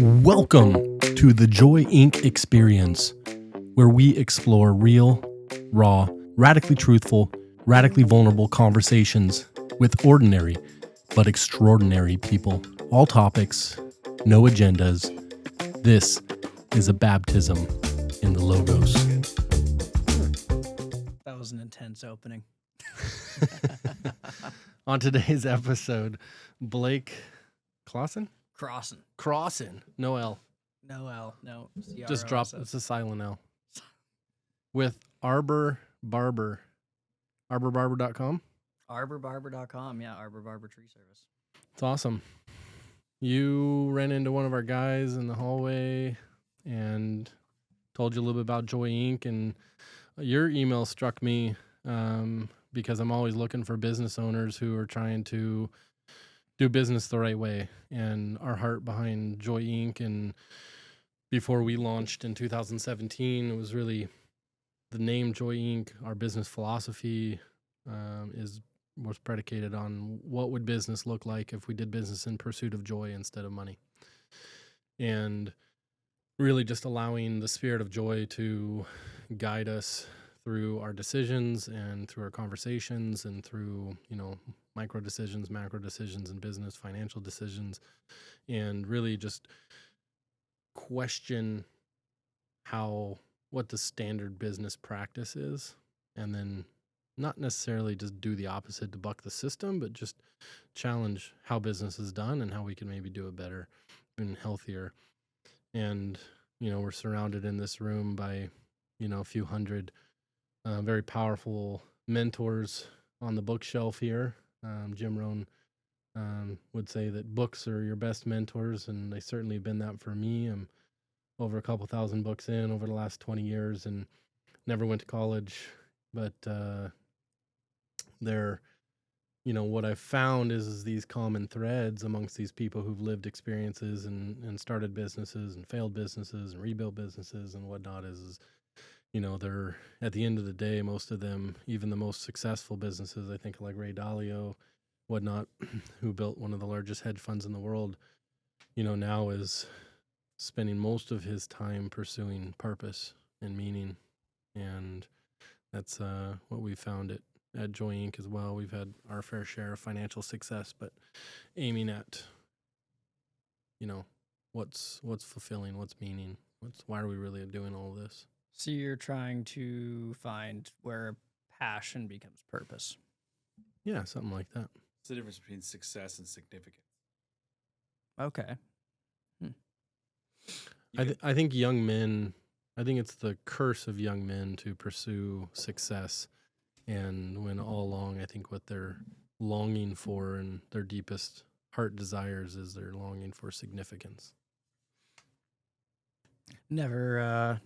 Welcome to the JOYinc experience, where we explore real, raw, radically truthful, radically vulnerable conversations with ordinary but extraordinary people. All topics, no agendas. This is a baptism in the Logos. That was an intense opening. On today's episode, Blake Crossen? Crossen. No L. No L. No. Just drop. It's a silent L. With Arbor Barber. ArborBarber.com. ArborBarber.com. Yeah, Arbor Barber Tree Service. It's awesome. You ran into one of our guys in the hallway and told you a little bit about JOYinc, and your email struck me because I'm always looking for business owners who are trying to do business the right way. And our heart behind JOYinc, and before we launched in 2017, it was really the name JOYinc. Our business philosophy was predicated on what would business look like if we did business in pursuit of joy instead of money, and really just allowing the spirit of joy to guide us through our decisions and through our conversations and through, micro decisions, macro decisions in business, financial decisions, and really just question what the standard business practice is, and then not necessarily just do the opposite to buck the system, but just challenge how business is done and how we can maybe do it better and healthier. And, we're surrounded in this room by, a few hundred very powerful mentors on the bookshelf here. Jim Rohn would say that books are your best mentors, and they certainly have been that for me. I'm over a couple thousand books in over the last 20 years and never went to college, but what I've found is these common threads amongst these people who've lived experiences and started businesses and failed businesses and rebuilt businesses and whatnot is they're, at the end of the day, most of them, even the most successful businesses, I think like Ray Dalio, whatnot, who built one of the largest hedge funds in the world, now is spending most of his time pursuing purpose and meaning. And that's what we found at JOYinc as well. We've had our fair share of financial success, but aiming at, what's fulfilling, what's meaning, why are we really doing all this? So you're trying to find where passion becomes purpose. Yeah, something like that. What's the difference between success and significance? Okay. I think young men, I think it's the curse of young men to pursue success. And when all along, I think what they're longing for and their deepest heart desires is they're longing for significance. Never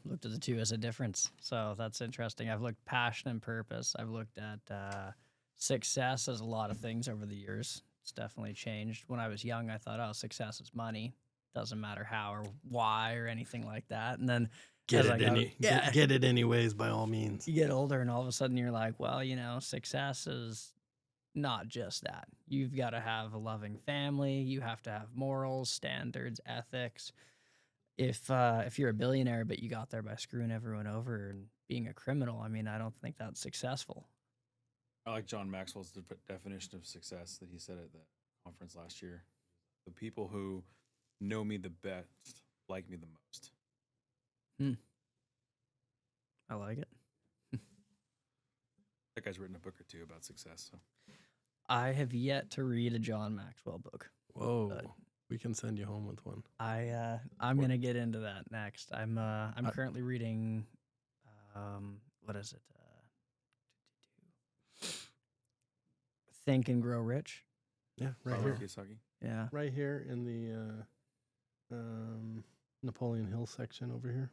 looked at the two as a difference. So that's interesting. I've looked passion and purpose. I've looked at success as a lot of things over the years. It's definitely changed. When I was young, I thought, success is money. Doesn't matter how or why or anything like that. And then Get it anyways, by all means. You get older and all of a sudden you're like, well, success is not just that. You've got to have a loving family. You have to have morals, standards, ethics. If you're a billionaire but you got there by screwing everyone over and being a criminal, I don't think that's successful. I like John Maxwell's definition of success that he said at the conference last year. The people who know me the best like me the most. I like it. That guy's written a book or two about success. So I have yet to read a John Maxwell book. Whoa. We can send you home with one. I'm gonna get into that next. I'm currently reading what is it? Think and Grow Rich. Yeah, right here. Kiyosaki. Yeah. Right here in the Napoleon Hill section over here.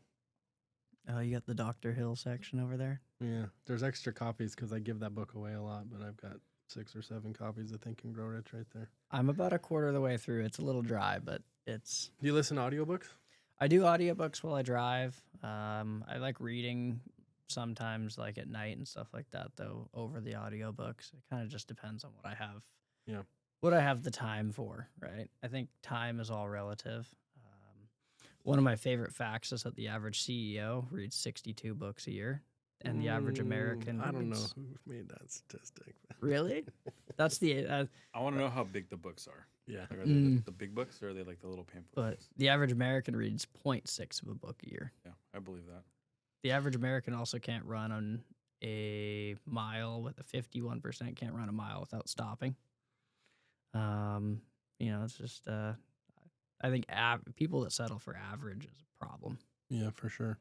Oh, you got the Dr. Hill section over there? Yeah, there's extra copies because I give that book away a lot, but I've got 6 or 7 copies of Think and Grow Rich right there. I'm about a quarter of the way through. It's a little dry, but it's... Do you listen to audiobooks? I do audiobooks while I drive. I like reading sometimes, like at night and stuff like that, though, over the audiobooks. It kind of just depends on what I have. Yeah. What I have the time for, right? I think time is all relative. One of my favorite facts is that the average CEO reads 62 books a year, and the average American I don't know reads... who made that statistic. Really? That's the... I want to know how big the books are. Yeah. Like, are they the big books or are they like the little pamphlet but books? the average American reads 0.6 of a book a year. Yeah, I believe that. The average American also can't run on a mile with a 51% can't run a mile without stopping. It's just I think people that settle for average is a problem. Yeah, for sure.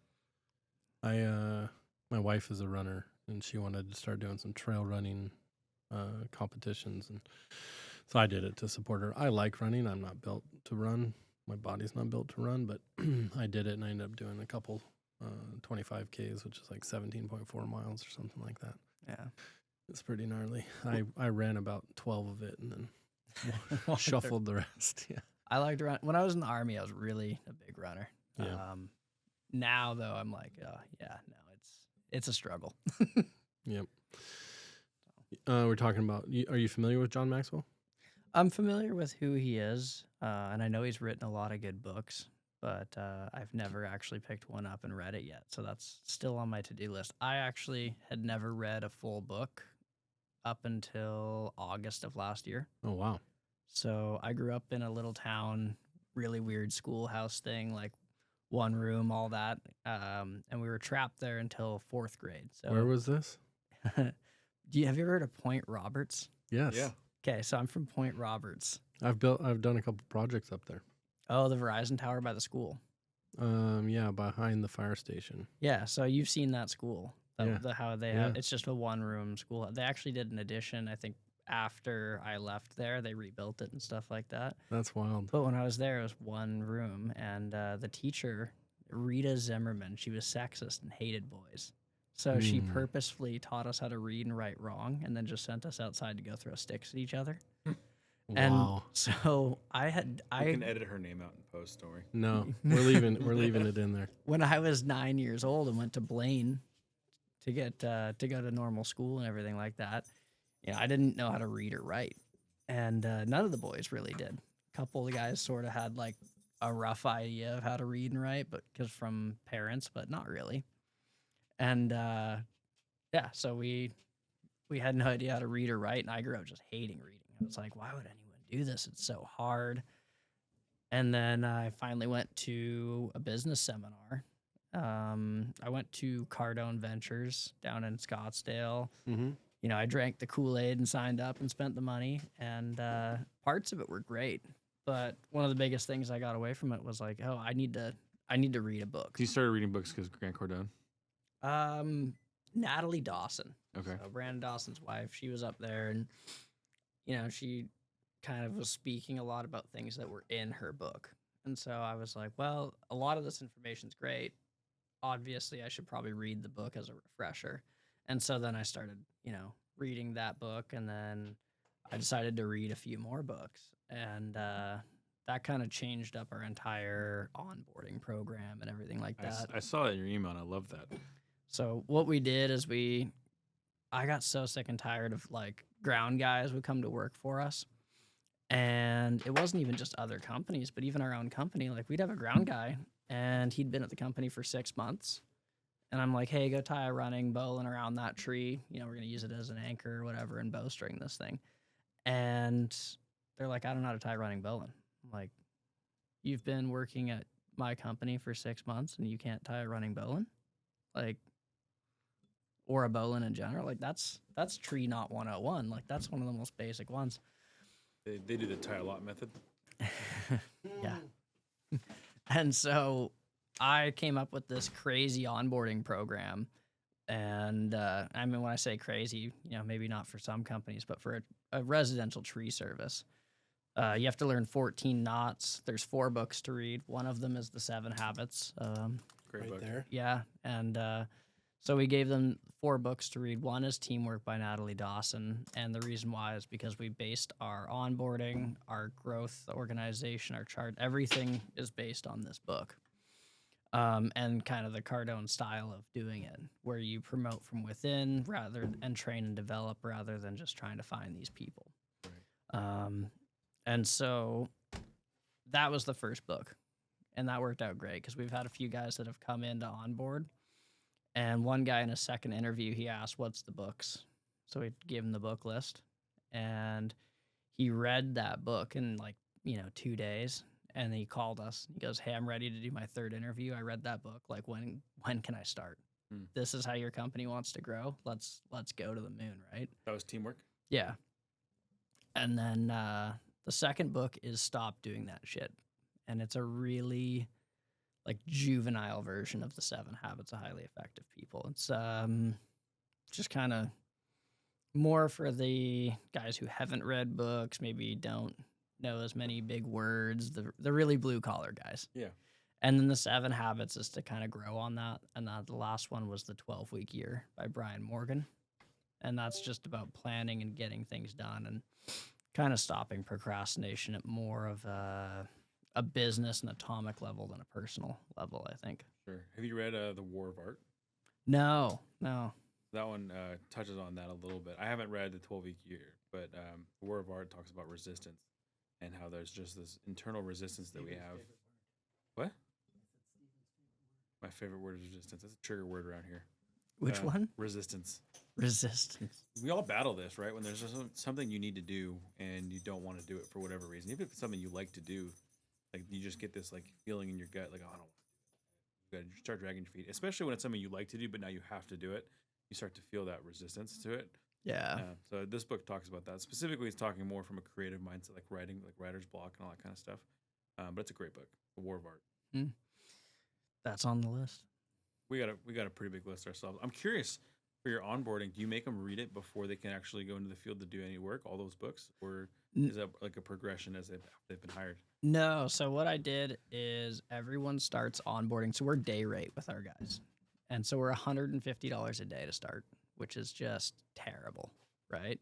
My wife is a runner, and she wanted to start doing some trail running competitions, and so I did it to support her. I like running. I'm not built to run. My body's not built to run, but I did it, and I ended up doing a couple 25Ks, which is like 17.4 miles or something like that. Yeah. It's pretty gnarly. I ran about 12 of it and then shuffled the rest. Yeah. I liked to run. When I was in the Army, I was really a big runner. Yeah. Now, though, I'm like, it's a struggle. Yep. We're talking about, are you familiar with John Maxwell? I'm familiar with who he is, and I know he's written a lot of good books, but I've never actually picked one up and read it yet. So that's still on my to-do list. I actually had never read a full book up until August of last year. Oh, wow. So I grew up in a little town, really weird schoolhouse thing, like one room, all that. And we were trapped there until 4th grade. So Where was this? have you ever heard of Point Roberts? Yes. Yeah. Okay, so I'm from Point Roberts. I've done a couple projects up there. Oh, the Verizon Tower by the school. Yeah, behind the fire station. Yeah, so you've seen that school. Yeah. How they have it's just a one-room school. They actually did an addition, I think, after I left there. They rebuilt it and stuff like that. That's wild. But when I was there, it was one room, and the teacher, Rita Zimmerman, she was sexist and hated boys. So she purposefully taught us how to read and write wrong, and then just sent us outside to go throw sticks at each other. Wow. And so I can edit her name out in post, don't worry. No, we're leaving it in there. when I was 9 years old and went to Blaine to get to go to normal school and everything like that, I didn't know how to read or write, and none of the boys really did. A couple of the guys sort of had like a rough idea of how to read and write, but because from parents, but not really. And so we had no idea how to read or write, and I grew up just hating reading. I was like, why would anyone do this? It's so hard. And then I finally went to a business seminar. I went to Cardone Ventures down in Scottsdale. Mm-hmm. I drank the Kool-Aid and signed up and spent the money, and parts of it were great. But one of the biggest things I got away from it was like, I need to read a book. So you started reading books because Grant Cardone? Natalie Dawson. Okay. So Brandon Dawson's wife, she was up there, and she kind of was speaking a lot about things that were in her book. And so I was like, well, a lot of this information's great. Obviously, I should probably read the book as a refresher. And so then I started, reading that book, and then I decided to read a few more books. And that kind of changed up our entire onboarding program and everything like that. I saw it in your email, and I love that. So what we did is I got so sick and tired of like ground guys would come to work for us. And it wasn't even just other companies, but even our own company. Like we'd have a ground guy, and he'd been at the company for 6 months. And I'm like, hey, go tie a running bowline around that tree. We're going to use it as an anchor or whatever and bowstring this thing. And they're like, I don't know how to tie a running bowline. I'm like, you've been working at my company for 6 months and you can't tie a running bowline? Like, or a bowline in general? Like, that's tree knot 101. Like, that's one of the most basic ones. They do the tie a lot method. Yeah. And so I came up with this crazy onboarding program. And when I say crazy, maybe not for some companies, but for a residential tree service, you have to learn 14 knots. There's 4 books to read. One of them is The 7 Habits. Great book. There. Yeah. And so we gave them 4 books to read. One is Teamwork by Natalie Dawson. And the reason why is because we based our onboarding, our growth organization, our chart, everything is based on this book. And kind of the Cardone style of doing it, where you promote from within and train and develop rather than just trying to find these people. Right. And so that was the first book. And that worked out great because we've had a few guys that have come in to onboard. And one guy in a second interview, he asked, "What's the books?" So we gave him the book list. And he read that book in 2 days. And he called us. He goes, "Hey, I'm ready to do my third interview. I read that book. Like, when can I start? This is how your company wants to grow. Let's go to the moon," right? That was teamwork. Yeah. And then the second book is Stop Doing That Shit. And it's a really juvenile version of the 7 Habits of Highly Effective People. It's just kind of more for the guys who haven't read books, maybe don't know as many big words, the really blue collar guys. Yeah. And then the 7 Habits is to kind of grow on that. And the last one was the 12-week year by Brian Morgan. And that's just about planning and getting things done and kind of stopping procrastination at more of a business and atomic level than a personal level, I think. Sure. Have you read The War of Art? No. That one touches on that a little bit. I haven't read the 12-week year, but The War of Art talks about resistance and how there's just this internal resistance that we have. What? My favorite word is resistance. That's a trigger word around here. Which one? Resistance. Resistance. We all battle this, right? When there's just something you need to do and you don't want to do it for whatever reason. Even if it's something you like to do, you just get this feeling in your gut, oh, I don't want to do it. You start dragging your feet, especially when it's something you like to do, but now you have to do it. You start to feel that resistance to it. Yeah. So this book talks about that. Specifically, it's talking more from a creative mindset, like writing, like writer's block and all that kind of stuff. But it's a great book, The War of Art. That's on the list. We got a pretty big list ourselves. I'm curious, for your onboarding, do you make them read it before they can actually go into the field to do any work, all those books? Or is that a progression as they've been hired? No. So what I did is everyone starts onboarding. So we're day rate with our guys. And so we're $150 a day to start, which is just terrible, right?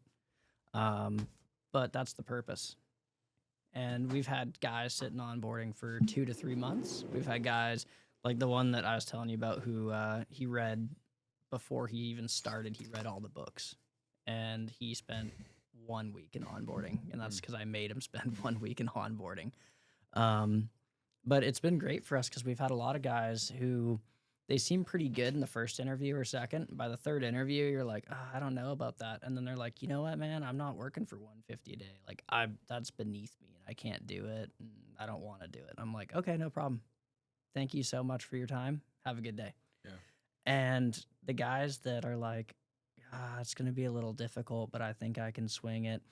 But that's the purpose. And we've had guys sitting onboarding for 2 to 3 months. We've had guys like the one that I was telling you about who he read before he even started. He read all the books. And he spent 1 week in onboarding. And that's because I made him spend 1 week in onboarding. But it's been great for us because we've had a lot of guys who they seem pretty good in the first interview or second. By the third interview, you're like, I don't know about that. And then they're like, you know what, man, I'm not working for $150 a day. That's beneath me and I can't do it. And I don't want to do it. And I'm like, okay, no problem. Thank you so much for your time. Have a good day. Yeah. And the guys that are like, it's going to be a little difficult, but I think I can swing it.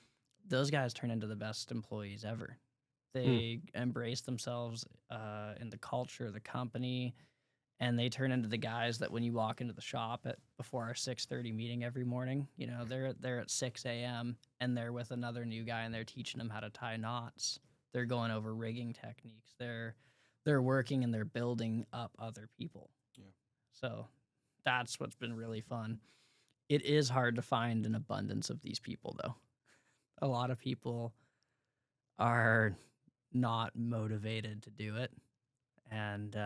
Those guys turn into the best employees ever. They embrace themselves in the culture of the company. And they turn into the guys that when you walk into the shop before our 6:30 meeting every morning, they're at 6 a.m. and they're with another new guy and they're teaching them how to tie knots. They're going over rigging techniques. They're working and they're building up other people. Yeah. So that's what's been really fun. It is hard to find an abundance of these people, though. A lot of people are not motivated to do it. And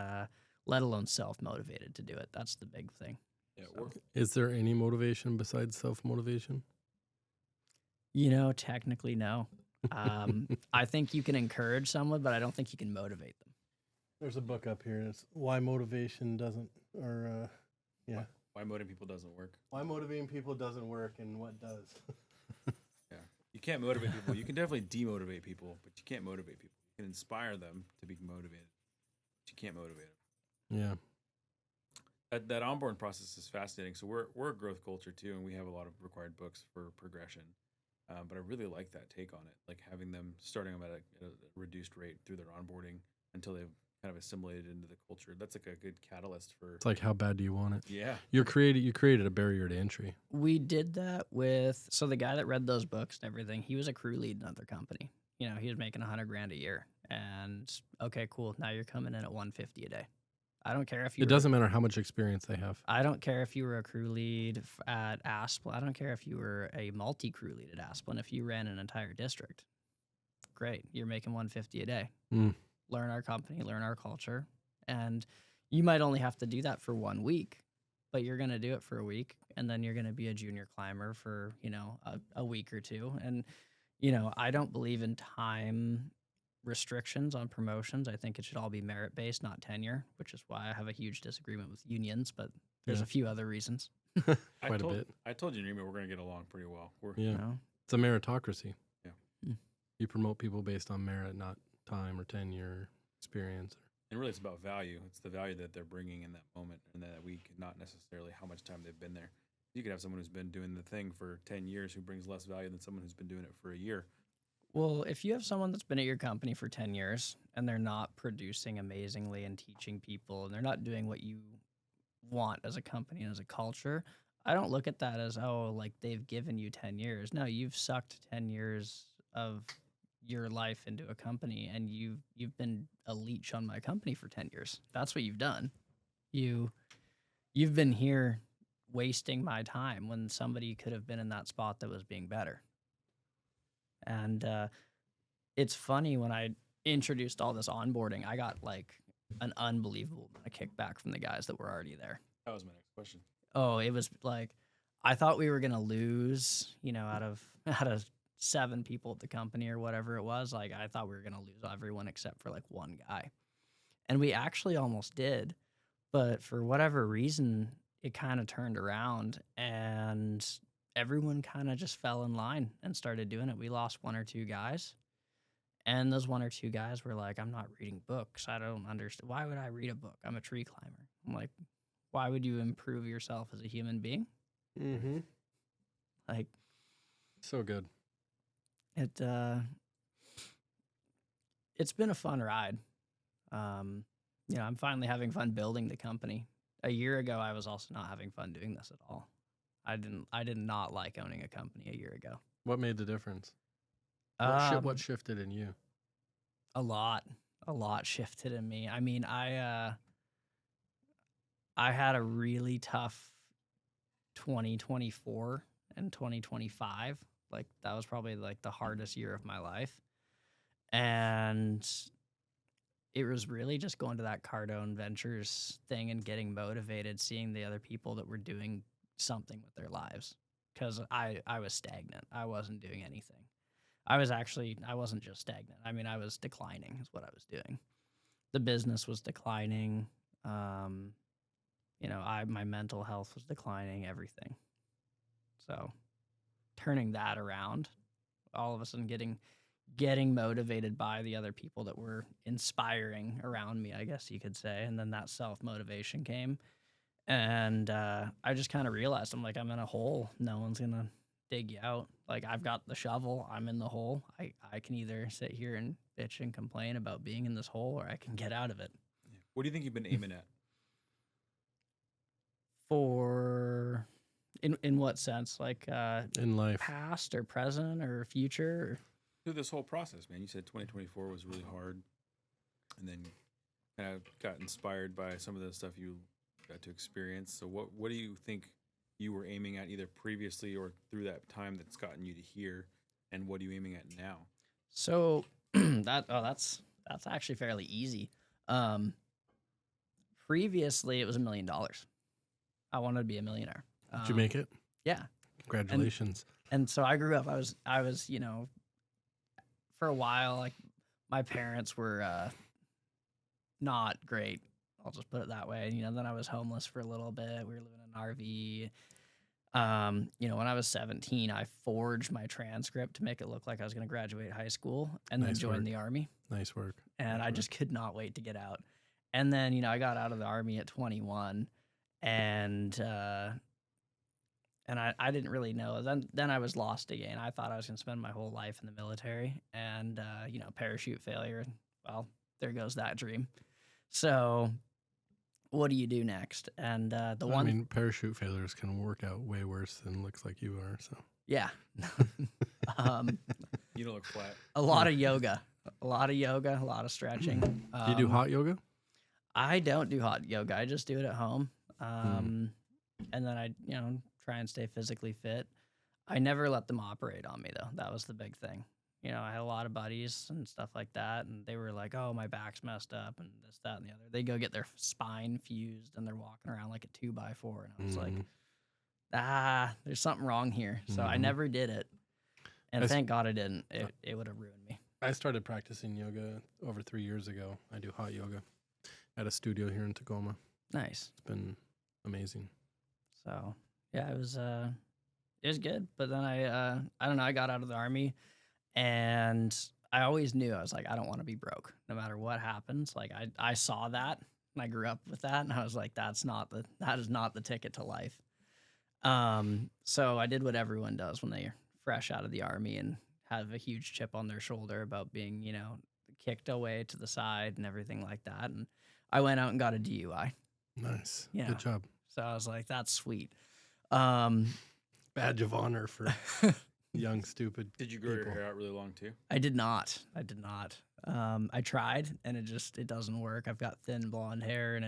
let alone self-motivated to do it. That's the big thing. Yeah. So. Is there any motivation besides self-motivation? Technically, no. I think you can encourage someone, but I don't think you can motivate them. There's a book up here. It's Why Motivation Doesn't, or yeah. Why motivating people doesn't work. Why motivating people doesn't work and what does. Yeah. You can't motivate people. You can definitely demotivate people, but you can't motivate people. You can inspire them to be motivated, but you can't motivate them. Yeah. That onboarding process is fascinating. So we're a growth culture too, and we have a lot of required books for progression. But I really like that take on it, like having them starting them at a reduced rate through their onboarding until they've kind of assimilated into the culture. That's like a good catalyst for. It's like, how bad do you want it? Yeah. You created a barrier to entry. We did that so the guy that read those books and everything, he was a crew lead in another company. He was making $100,000 a year, and okay, cool. Now you're coming in at $150 a day. I don't care if you. It doesn't matter how much experience they have. I don't care if you were a crew lead at Asplin. I don't care if you were a multi-crew lead at Asplin. If you ran an entire district, great. You're making $150 a day. Learn our company, learn our culture, and you might only have to do that for 1 week, but you're going to do it for a week, and then you're going to be a junior climber for a week or two. And I don't believe in time restrictions on promotions. I think it should all be merit based, not tenure, which is why I have a huge disagreement with unions. But there's Yeah. a few other reasons. Quite a bit. I told you in your email we're going to get along pretty well. Yeah. No? It's a meritocracy. Yeah. Hmm. You promote people based on merit, not time or tenure, experience. And really, it's about value. It's the value that they're bringing in that moment and that week, not necessarily how much time they've been there. You could have someone who's been doing the thing for 10 years who brings less value than someone who's been doing it for a year. Well, if you have someone that's been at your company for 10 years and they're not producing amazingly and teaching people and they're not doing what you want as a company and as a culture, I don't look at that as, oh, like they've given you 10 years. No, you've sucked 10 years of your life into a company and you've been a leech on my company for 10 years. That's what you've done. You've been here wasting my time when somebody could have been in that spot that was being better. And it's funny, when I introduced all this onboarding, I got like an unbelievable amount of kickback from the guys that were already there. That was my next question. Oh, it was like, I thought we were gonna lose, out of 7 people at the company or whatever it was. Like, I thought we were gonna lose everyone except for like one guy, and we actually almost did. But for whatever reason, it kind of turned around, and everyone kind of just fell in line and started doing it. We lost 1 or 2 guys, and those 1 or 2 guys were like, "I'm not reading books. I don't understand. Why would I read a book? I'm a tree climber." I'm like, why would you improve yourself as a human being? Mm-hmm. Like, So good. it's been a fun ride. I'm finally having fun building the company. A year ago, I was also not having fun doing this at all. I did not like owning a company a year ago. What made the difference? What shifted in you? A lot shifted in me. I mean, I had a really tough 2024 and 2025. Like, that was probably like the hardest year of my life. And it was really just going to that Cardone Ventures thing and getting motivated, seeing the other people that were doing something with their lives. Because I was stagnant. I wasn't doing anything. I wasn't just stagnant. I mean, I was declining is what I was doing. The business was declining. My mental health was declining, everything. So turning that around, all of a sudden getting motivated by the other people that were inspiring around me, I guess you could say. And then that self-motivation came. And I just kind of realized, I'm like, I'm in a hole. No one's going to dig you out. Like, I've got the shovel. I'm in the hole. I can either sit here and bitch and complain about being in this hole, or I can get out of it. What do you think you've been aiming at? In what sense? Like, In life. past or present or future? Through this whole process, man. You said 2024 was really hard, and then kind of got inspired by some of the stuff you got to experience. So what do you think you were aiming at either previously or through that time that's gotten you to here, and what are you aiming at now? So that's actually fairly easy. Previously, it was $1 million. I wanted to be a millionaire. Did you make it? Yeah. Congratulations. And so I grew up. I was for a while, like, my parents were not great. I'll just put it that way. Then I was homeless for a little bit. We were living in an RV. When I was 17, I forged my transcript to make it look like I was going to graduate high school and then Nice join work. the Army. Nice work. And I just could not wait to get out. And then, I got out of the Army at 21, and I didn't really know. Then I was lost again. I thought I was going to spend my whole life in the military, and parachute failure. Well, there goes that dream. So what do you do next? And parachute failures can work out way worse than looks like you are. So yeah. You don't look flat. A lot of yoga, a lot of stretching. Do you do hot yoga? I don't do hot yoga. I just do it at home. And then I, try and stay physically fit. I never let them operate on me, though. That was the big thing. I had a lot of buddies and stuff like that, and they were like, "Oh, my back's messed up," and this, that, and the other. They go get their spine fused, and they're walking around like a 2x4, and I was like, there's something wrong here. So I never did it, and thank God I didn't. It would have ruined me. I started practicing yoga over 3 years ago. I do hot yoga at a studio here in Tacoma. Nice. It's been amazing. So yeah, it was good. But then I don't know, I got out of the Army, and I always knew, I was like, I don't want to be broke no matter what happens. Like I saw that, and I grew up with that, and I was like, that is not the ticket to life. So I did what everyone does when they're fresh out of the Army and have a huge chip on their shoulder about being, kicked away to the side and everything like that. And I went out and got a DUI. Nice. Yeah. Good job. So I was like, that's sweet. Badge of honor for young, stupid Did you grow your people. hair out really long too? I did not. I tried, and it doesn't work. I've got thin blonde hair, and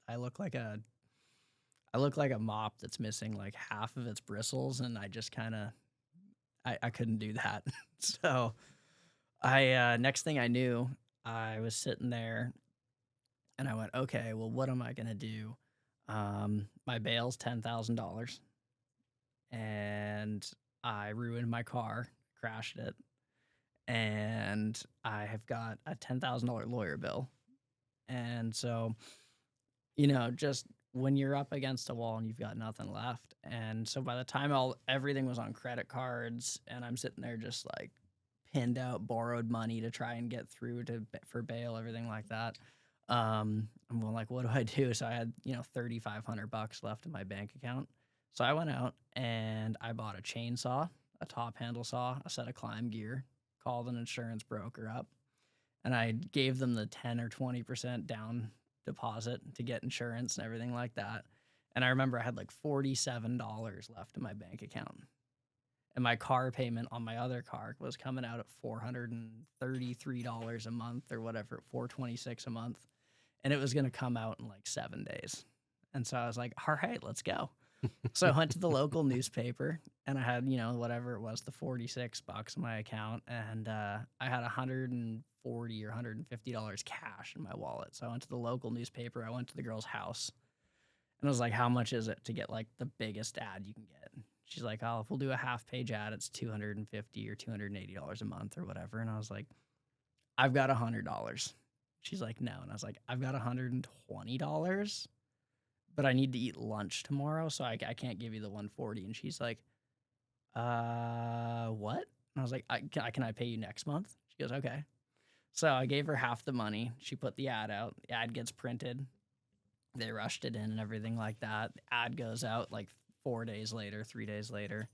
I look like a mop that's missing like half of its bristles, and I just kind of, I couldn't do that. So next thing I knew, I was sitting there, and I went, okay, well, what am I gonna do? My bail's $10,000, and I ruined my car, crashed it, and I have got a $10,000 lawyer bill. And so, just when you're up against a wall and you've got nothing left. And so by the time everything was on credit cards, and I'm sitting there just like pinned out borrowed money to try and get through for bail, everything like that. I'm going like, what do I do? So I had, $3,500 left in my bank account. So I went out and I bought a chainsaw, a top handle saw, a set of climb gear, called an insurance broker up, and I gave them the 10 or 20% down deposit to get insurance and everything like that. And I remember I had like $47 left in my bank account. And my car payment on my other car was coming out at $433 a month or whatever, $426 a month. And it was going to come out in like 7 days. And so I was like, all right, let's go. So I went to the local newspaper, and I had, whatever it was, the $46 in my account. And I had $140 or $150 cash in my wallet. So I went to the local newspaper. I went to the girl's house, and I was like, how much is it to get like the biggest ad you can get? She's like, oh, if we'll do a half-page ad, it's $250 or $280 a month or whatever. And I was like, I've got $100. She's like, no. And I was like, I've got $120, but I need to eat lunch tomorrow, so I can't give you the $140. And she's like, what? And I was like, can I pay you next month? She goes, okay. So I gave her half the money. She put the ad out. The ad gets printed. They rushed it in and everything like that. The ad goes out like 4 days later, 3 days later.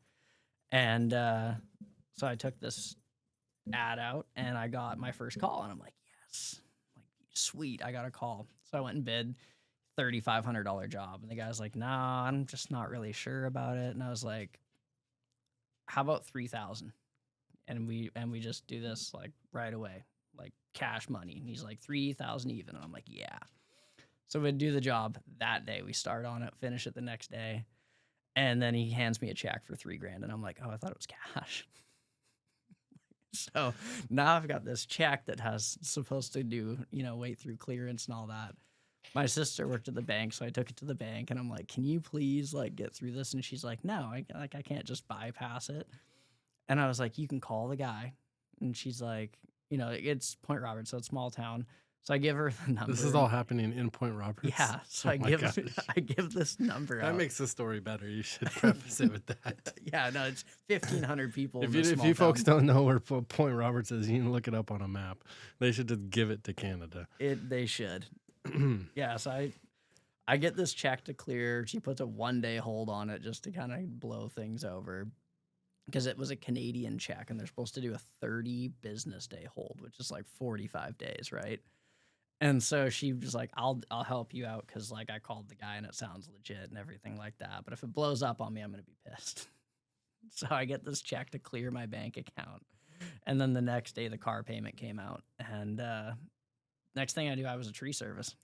And so I took this ad out, and I got my first call, and I'm like, yes. I'm like, sweet, I got a call. So I went and bid $3,500 job. And the guy's like, nah, I'm just not really sure about it. And I was like, how about 3,000? And we just do this like right away, like cash money. And he's like, 3,000 even. And I'm like, yeah. So we'd do the job that day. We start on it, finish it the next day. And then he hands me a check for $3,000. And I'm like, oh, I thought it was cash. So now I've got this check that has supposed to do, wait through clearance and all that. My sister worked at the bank, so I took it to the bank, and I'm like, can you please like get through this? And she's like, no, I can't just bypass it. And I was like, you can call the guy. And she's like, it's Point Roberts, so it's small town. So I give her the number. This is all happening in Point Roberts. Yeah. So I give this number out. That makes the story better. You should preface it with that. Yeah, no, it's 1,500 people. If you folks don't know where Point Roberts is, you can look it up on a map. They should just give it to Canada. They should. Yeah, so I get this check to clear. She puts a 1-day hold on it just to kind of blow things over, because it was a Canadian check, and they're supposed to do a 30 business day hold, which is like 45 days, right? And so she was like, I'll help you out, because like I called the guy and it sounds legit and everything like that. But if it blows up on me, I'm going to be pissed. So I get this check to clear my bank account. And then the next day, the car payment came out. And next thing I knew, I was a tree service.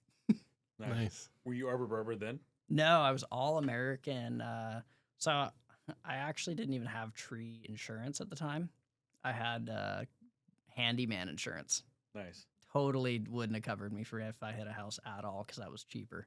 Nice. Were you Arbor Barber then? No, I was all American. So I actually didn't even have tree insurance at the time. I had handyman insurance. Nice. Totally wouldn't have covered me for if I hit a house at all, because that was cheaper.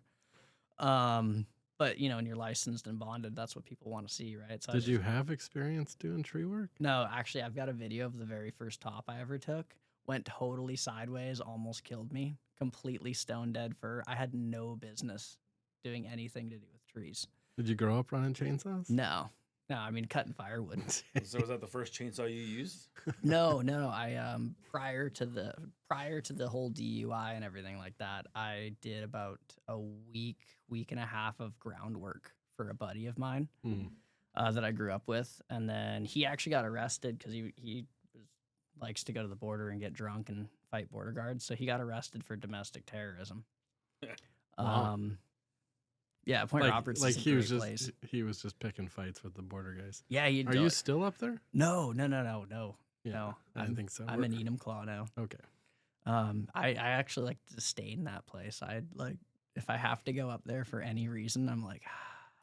But when you're licensed and bonded, that's what people want to see, right? So Did you have experience doing tree work? No, actually, I've got a video of the very first top I ever took went totally sideways, almost killed me. Completely stone dead fir. I had no business doing anything to do with trees. Did you grow up running chainsaws? No, I mean cutting firewood. So was that the first chainsaw you used? No. I prior to the whole DUI and everything like that, I did about a week and a half of groundwork for a buddy of mine that I grew up with, and then he actually got arrested because he likes to go to the border and get drunk and fight border guards. So he got arrested for domestic terrorism. Wow. Yeah, Point Roberts is a great place. He was just picking fights with the border guys. Yeah, Are you still up there? No. Yeah, No, I didn't think so. I'm in Enumclaw now. Okay. I actually like to stay in that place. I'd like if I have to go up there for any reason, I'm like.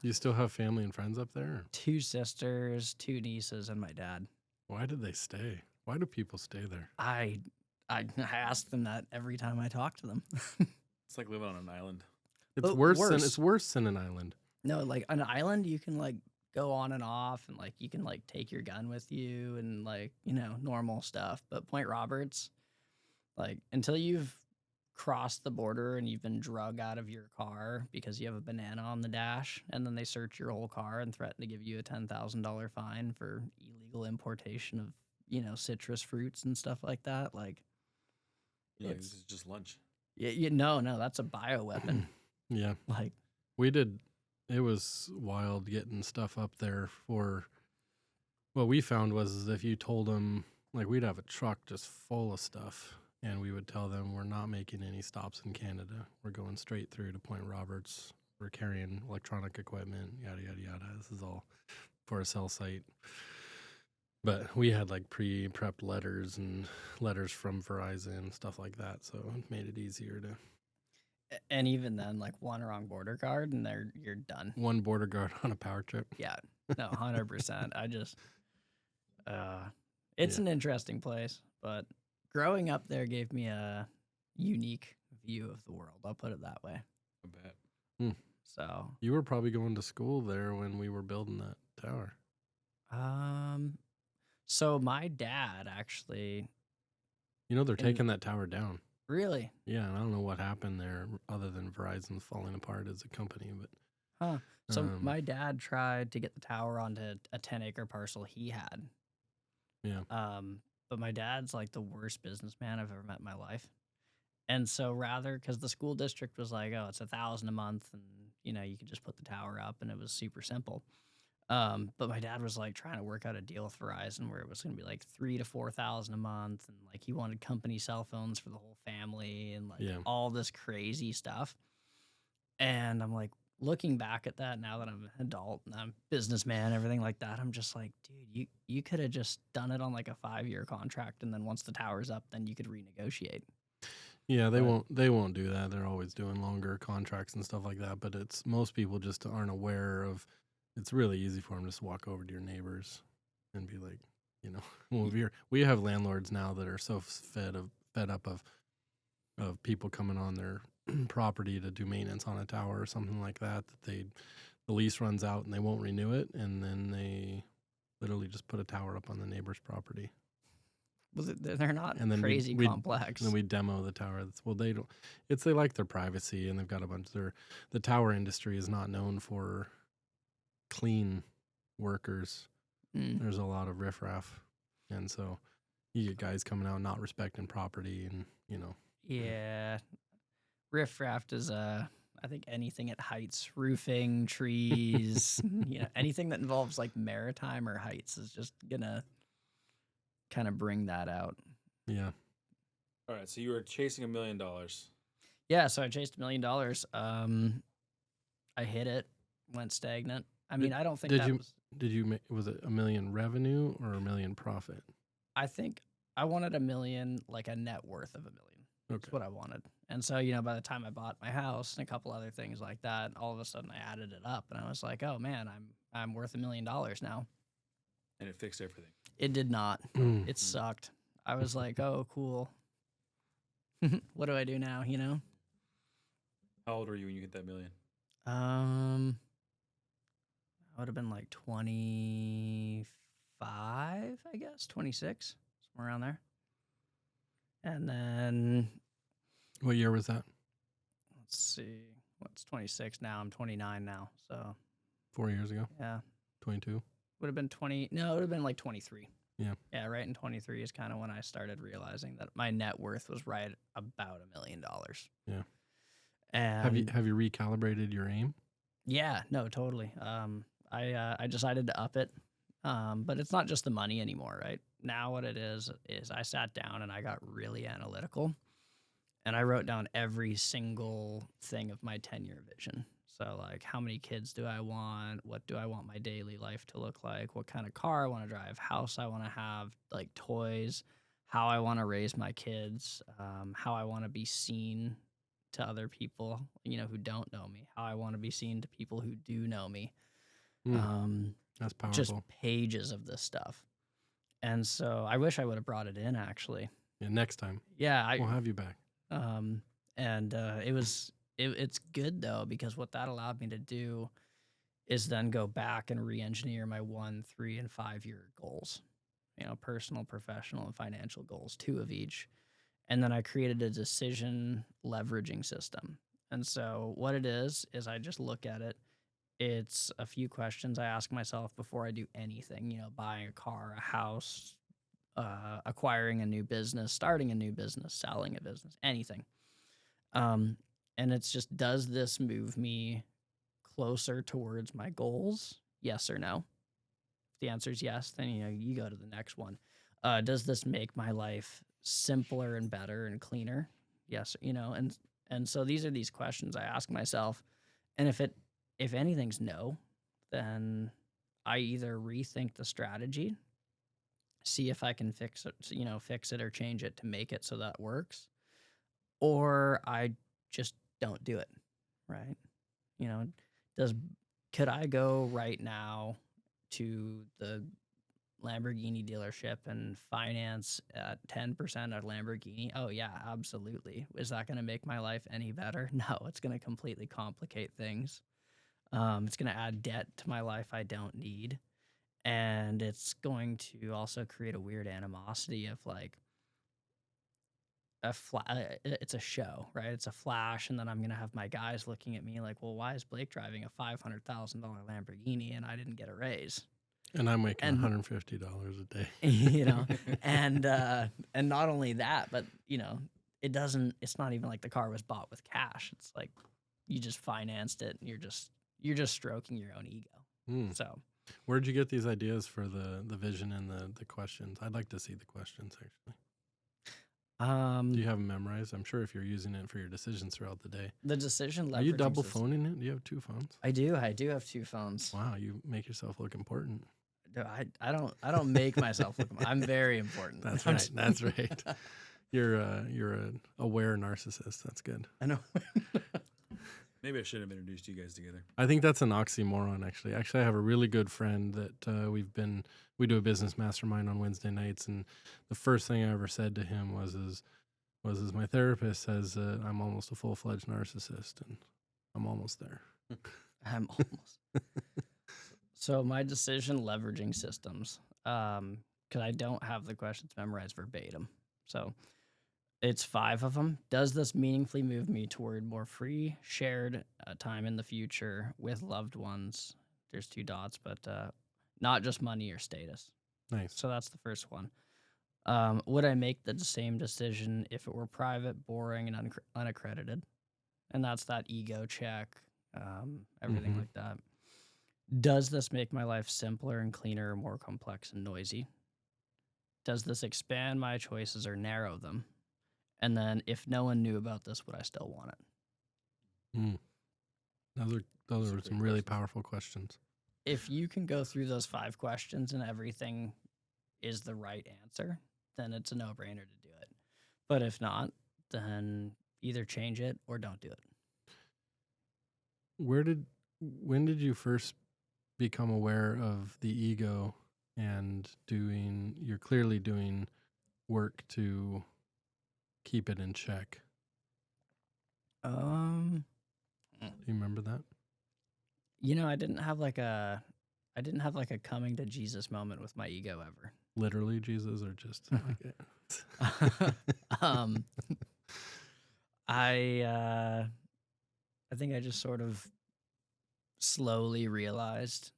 Do you still have family and friends up there? 2 sisters, 2 nieces, and my dad. Why did they stay? Why do people stay there? I ask them that every time I talk to them. It's like living on an island. It's worse than an island. No, like an island, you can like go on and off, and like you can like take your gun with you, and like normal stuff. But Point Roberts, like until you've crossed the border and you've been drug out of your car because you have a banana on the dash, and then they search your whole car and threaten to give you a $10,000 fine for illegal importation of citrus fruits and stuff like that. Like, This is just lunch. No, that's a bioweapon. Yeah, like we did. It was wild getting stuff up there for. What we found was if you told them, like, we'd have a truck just full of stuff. And we would tell them we're not making any stops in Canada. We're going straight through to Point Roberts. We're carrying electronic equipment, yada, yada, yada. This is all for a cell site. But we had like pre-prepped letters and letters from Verizon, stuff like that. So it made it easier to. And even then, like one wrong border guard and you're done. One border guard on a power trip. Yeah, no, 100%. I just, it's an interesting place, but growing up there gave me a unique view of the world. I'll put it that way. I bet. So you were probably going to school there when we were building that tower. So my dad actually. They're taking that tower down. Really? Yeah, and I don't know what happened there other than Verizon's falling apart as a company, but. So my dad tried to get the tower onto a 10-acre parcel he had. Yeah. But my dad's like the worst businessman I've ever met in my life. And so because the school district was like, oh, it's $1,000 a month and, you could just put the tower up, and it was super simple. But my dad was like trying to work out a deal with Verizon where it was going to be like $3,000 to $4,000 a month. And like he wanted company cell phones for the whole family and like all this crazy stuff. And I'm like, looking back at that now that I'm an adult and I'm a businessman, everything like that, I'm just like, dude, you could have just done it on like a 5-year contract, and then once the tower's up, then you could renegotiate. Yeah, they won't do that. They're always doing longer contracts and stuff like that. But most people just aren't aware of. It's really easy for them to just walk over to your neighbors and be like, well, we have landlords now that are so fed up of people coming on their property to do maintenance on a tower or something like that, the lease runs out and they won't renew it, and then they literally just put a tower up on the neighbor's property. Well, they're not and then crazy complex. And then we demo the tower. They don't. They like their privacy, and they've got a bunch. The tower industry is not known for clean workers. There's a lot of riffraff, and so you get guys coming out not respecting property, and Yeah. Riffraff is I think anything at heights, roofing, trees, anything that involves like maritime or heights is just gonna kind of bring that out. Yeah. All right, so you were chasing $1 million. Yeah, so I chased $1 million. I hit it, went stagnant. I mean, I don't think was it $1 million revenue or $1 million profit? I think I wanted $1 million, like a net worth of $1 million. Okay. That's what I wanted. And so, by the time I bought my house and a couple other things like that, all of a sudden I added it up and I was like, oh man, I'm worth $1 million now. And it fixed everything. It did not. It sucked. I was like, oh, cool. What do I do now, How old were you when you hit that $1 million? I would have been like 25, I guess, 26, somewhere around there. And then What year was that? let's see, what's 26 now? I'm 29 now. So 4 years ago? yeah, 22? would have been 20. No, it would have been like 23. Yeah. Yeah, right in 23 is kind of when I started realizing that my net worth was right about $1 million. Yeah. And Have you recalibrated your aim? yeah, no, totally. I decided to up it, but it's not just the money anymore, right? Now what it is I sat down and I got really analytical, and I wrote down every single thing of my 10-year vision. So like, how many kids do I want? What do I want my daily life to look like? What kind of car I want to drive? House I want to have? Like toys? How I want to raise my kids? How I want to be seen to other people, who don't know me, how I want to be seen to people who do know me. That's powerful. Just pages of this stuff. And so I wish I would have brought it in actually. Yeah, next time. Yeah. We'll have you back. It's good though, because what that allowed me to do is then go back and re-engineer my 1, 3, and 5-year goals, personal, professional, and financial goals, 2 of each. And then I created a decision leveraging system. And so what it is I just look at it. It's a few questions I ask myself before I do anything, buying a car, a house, acquiring a new business, starting a new business, selling a business, anything. And it's just, does this move me closer towards my goals? Yes or no? If the answer is yes, then, you go to the next one. Does this make my life simpler and better and cleaner? Yes, and so these are these questions I ask myself. And if anything's no, then I either rethink the strategy, see if I can fix it or change it to make it so that works, or I just don't do it, right? Could I go right now to the Lamborghini dealership and finance at 10% a Lamborghini? Oh yeah, absolutely. Is that going to make my life any better? No, it's going to completely complicate things. It's going to add debt to my life I don't need. And it's going to also create a weird animosity of like, it's a show, right? It's a flash, and then I'm going to have my guys looking at me like, well, why is Blake driving a $500,000 Lamborghini and I didn't get a raise? And I'm making $150 a day. And not only that, but it's not even like the car was bought with cash. It's like you just financed it and you're just stroking your own ego. So where'd you get these ideas for the vision and the questions? I'd like to see the questions actually. Do you have them memorized? I'm sure if you're using it for your decisions throughout the day. The decision leveraging. Are you double phoning it? Do you have 2 phones? I do have 2 phones. Wow, you make yourself look important. I don't make myself look. I'm very important. That's right. That's right. You're an aware narcissist. That's good. I know. Maybe I should have introduced you guys together. I think that's an oxymoron, actually. Actually, I have a really good friend that we do a business mastermind on Wednesday nights, and the first thing I ever said to him was my therapist says I'm almost a full-fledged narcissist, and I'm almost there. I'm almost. So my decision leveraging systems, because I don't have the questions memorized verbatim. So it's 5 of them. Does this meaningfully move me toward more free, shared time in the future with loved ones? There's 2 dots, but not just money or status. Nice. So that's the first one. Would I make the same decision if it were private, boring, and unaccredited? And that's that ego check, everything like that. Does this make my life simpler and cleaner, or more complex and noisy? Does this expand my choices or narrow them? And then if no one knew about this, would I still want it? Those are some really powerful questions. If you can go through those 5 questions and everything is the right answer, then it's a no-brainer to do it. But if not, then either change it or don't do it. When did you first become aware of the ego and you're clearly doing work to keep it in check? Do you remember that? I didn't have like a coming to Jesus moment with my ego ever. Literally Jesus, or just like um, I think I just sort of slowly realized,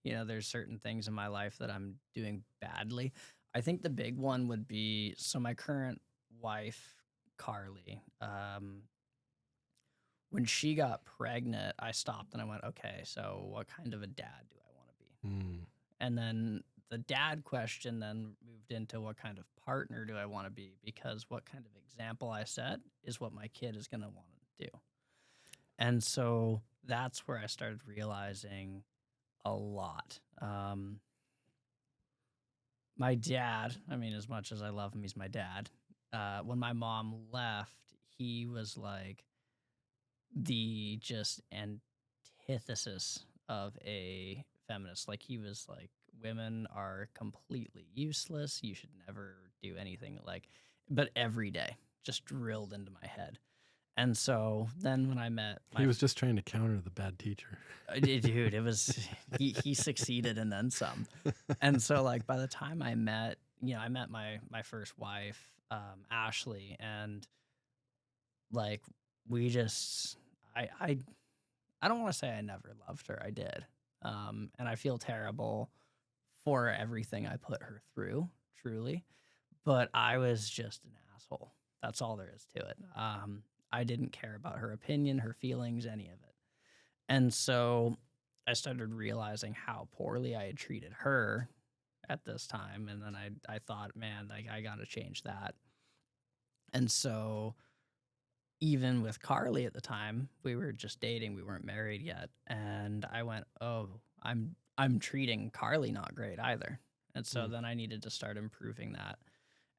there's certain things in my life that I'm doing badly. I think the big one would be, so my current wife, Carly, when she got pregnant, I stopped and I went, okay, so what kind of a dad do I want to be? And then the dad question then moved into what kind of partner do I want to be? Because what kind of example I set is what my kid is going to want to do. And so that's where I started realizing a lot. My dad, I mean, as much as I love him, he's my dad. When my mom left, he was like the just antithesis of a feminist. Like, he was like, women are completely useless. You should never do anything like, but every day just drilled into my head. And so then when I met he was just trying to counter the bad teacher. dude, it was, he succeeded and then some. And so like by the time I met my first wife, Ashley, and like we just, I don't want to say I never loved her. I did. And I feel terrible for everything I put her through, truly. But I was just an asshole. That's all there is to it. I didn't care about her opinion, her feelings, any of it. And so I started realizing how poorly I had treated her at this time. And then I thought, man, like, I got to change that. And so even with Carly at the time, we were just dating. We weren't married yet. And I went, oh, I'm treating Carly not great either. And so then I needed to start improving that.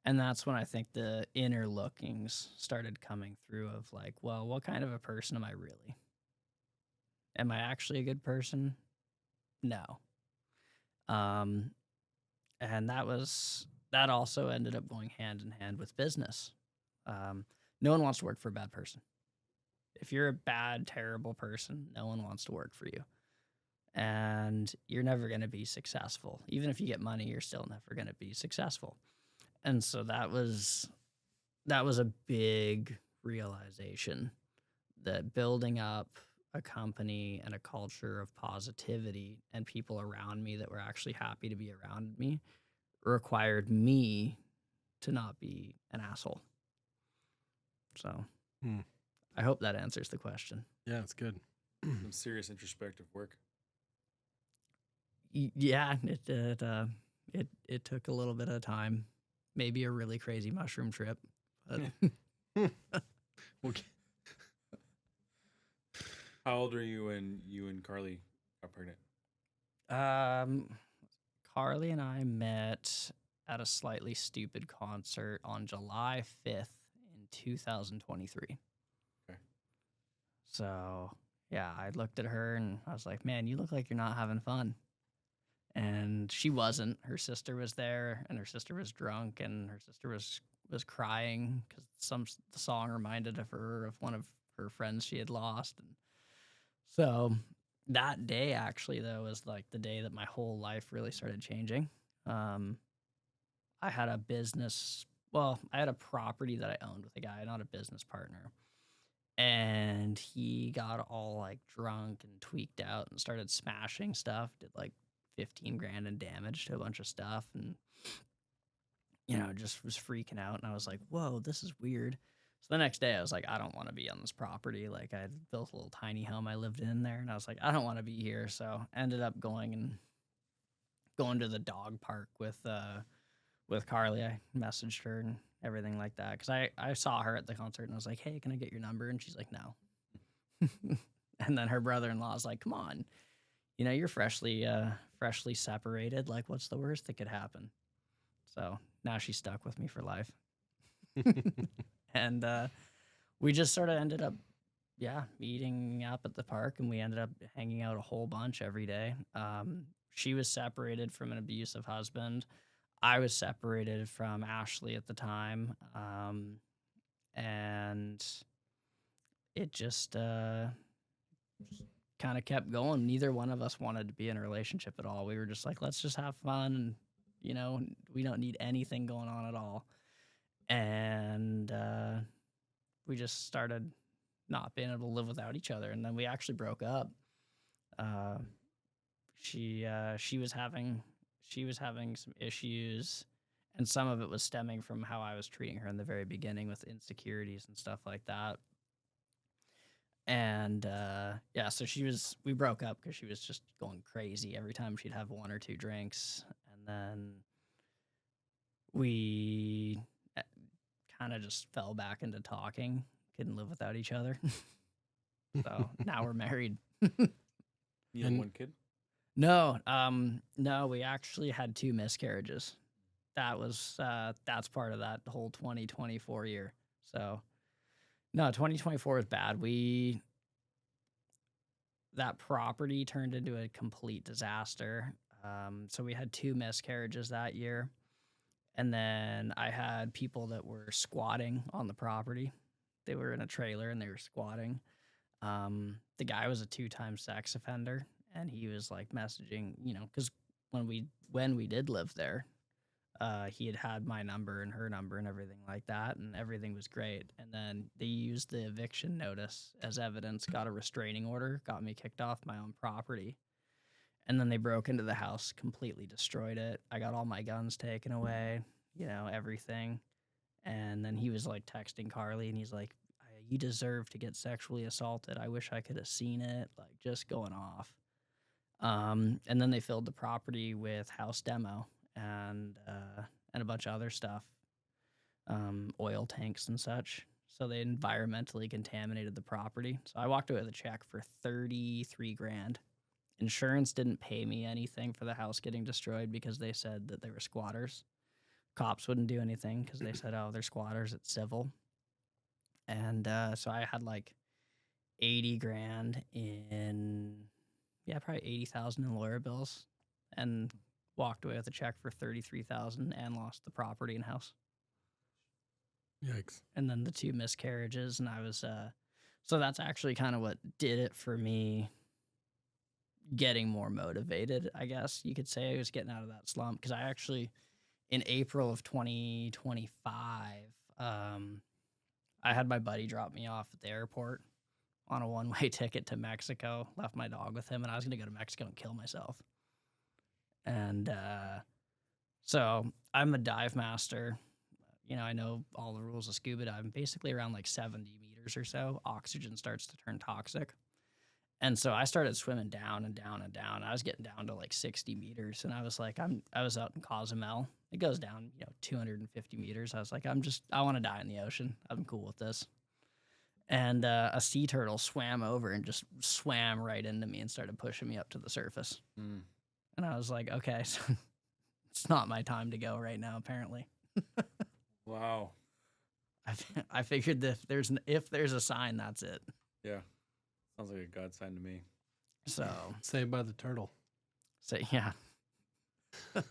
And that's when I think the inner lookings started coming through of like, well, what kind of a person am I really? Am I actually a good person? No. And that also ended up going hand in hand with business. No one wants to work for a bad person. If you're a bad, terrible person, no one wants to work for you. And you're never going to be successful. Even if you get money, you're still never going to be successful. And so that was a big realization, that building up a company and a culture of positivity and people around me that were actually happy to be around me required me to not be an asshole. So I hope that answers the question. Yeah, it's good. Some serious introspective work. Yeah, it took a little bit of time. Maybe a really crazy mushroom trip. But Okay. How old are you when you and Carly got pregnant? Carly and I met at a slightly stupid concert on July 5th in 2023. Okay. So, yeah, I looked at her and I was like, man, you look like you're not having fun. And she wasn't. Her sister was there, and her sister was drunk, and her sister was crying because the song reminded her of one of her friends she had lost. And so that day, actually, though, was like the day that my whole life really started changing. I had a business. Well, I had a property that I owned with a guy, not a business partner. And he got all like drunk and tweaked out and started smashing stuff, did like 15 grand in damage to a bunch of stuff, and just was freaking out. And I was like, whoa, this is weird. So the next day I was like, I don't want to be on this property. Like, I had built a little tiny home I lived in there, and I was like, I don't want to be here. So I ended up going to the dog park with Carly. I messaged her and everything like that, because I saw her at the concert and I was like, hey, can I get your number? And she's like, no. And then her brother-in-law was like, come on, you're freshly separated. Like, what's the worst that could happen? So now she's stuck with me for life. And we just sort of ended up, meeting up at the park, and we ended up hanging out a whole bunch every day. She was separated from an abusive husband. I was separated from Ashley at the time. And it just kind of kept going. Neither one of us wanted to be in a relationship at all. We were just like, let's just have fun and, You know, we don't need anything going on at all. And we just started not being able to live without each other. And then we actually broke up. She was having some issues, and some of it was stemming from how I was treating her in the very beginning with insecurities and stuff like that. And yeah, so we broke up because she was just going crazy every time she'd have one or two drinks. And then we kind of just fell back into talking, couldn't live without each other. So now we're married. You have one kid? No, no, we actually had 2 miscarriages. That was that's part of that whole 2024 year. So no, 2024 is bad. That property turned into a complete disaster. So we had 2 miscarriages that year. And then I had people that were squatting on the property. They were in a trailer and they were squatting. The guy was a 2-time sex offender, and he was like messaging, you know, because when we did live there, he had my number and her number and everything like that, and everything was great. And then they used the eviction notice as evidence, got a restraining order, got me kicked off my own property. And then they broke into the house, completely destroyed it. I got all my guns taken away, you know, everything. And then he was like texting Carly, and he's like, "You deserve to get sexually assaulted. I wish I could have seen it," like just going off. And then they filled the property with house demo and a bunch of other stuff, oil tanks and such. So they environmentally contaminated the property. So I walked away with a check for $33,000. Insurance didn't pay me anything for the house getting destroyed because they said that they were squatters. Cops wouldn't do anything because they said, "Oh, they're squatters, it's civil." And so I had like $80,000 in, yeah, probably 80,000 in lawyer bills, and walked away with a check for 33,000 and lost the property and house. Yikes. And then the 2 miscarriages, and I was so that's actually kind of what did it for me, getting more motivated, I guess you could say. I was getting out of that slump because I actually, in April of 2025, I had my buddy drop me off at the airport on a one-way ticket to Mexico, left my dog with him, and I was going to go to Mexico and kill myself. And so I'm a dive master. You know, I know all the rules of scuba diving. Basically around like 70 meters or so, oxygen starts to turn toxic. And so I started swimming down and down and down. I was getting down to like 60 meters, and I was like, I was out in Cozumel. It goes down, 250 meters. I was like, I want to die in the ocean. I'm cool with this. And a sea turtle swam over and just swam right into me and started pushing me up to the surface. Mm. And I was like, okay, so it's not my time to go right now, apparently. Wow. I figured that if there's a sign, that's it. Yeah. Sounds like a God sign to me. So Saved by the turtle. yeah.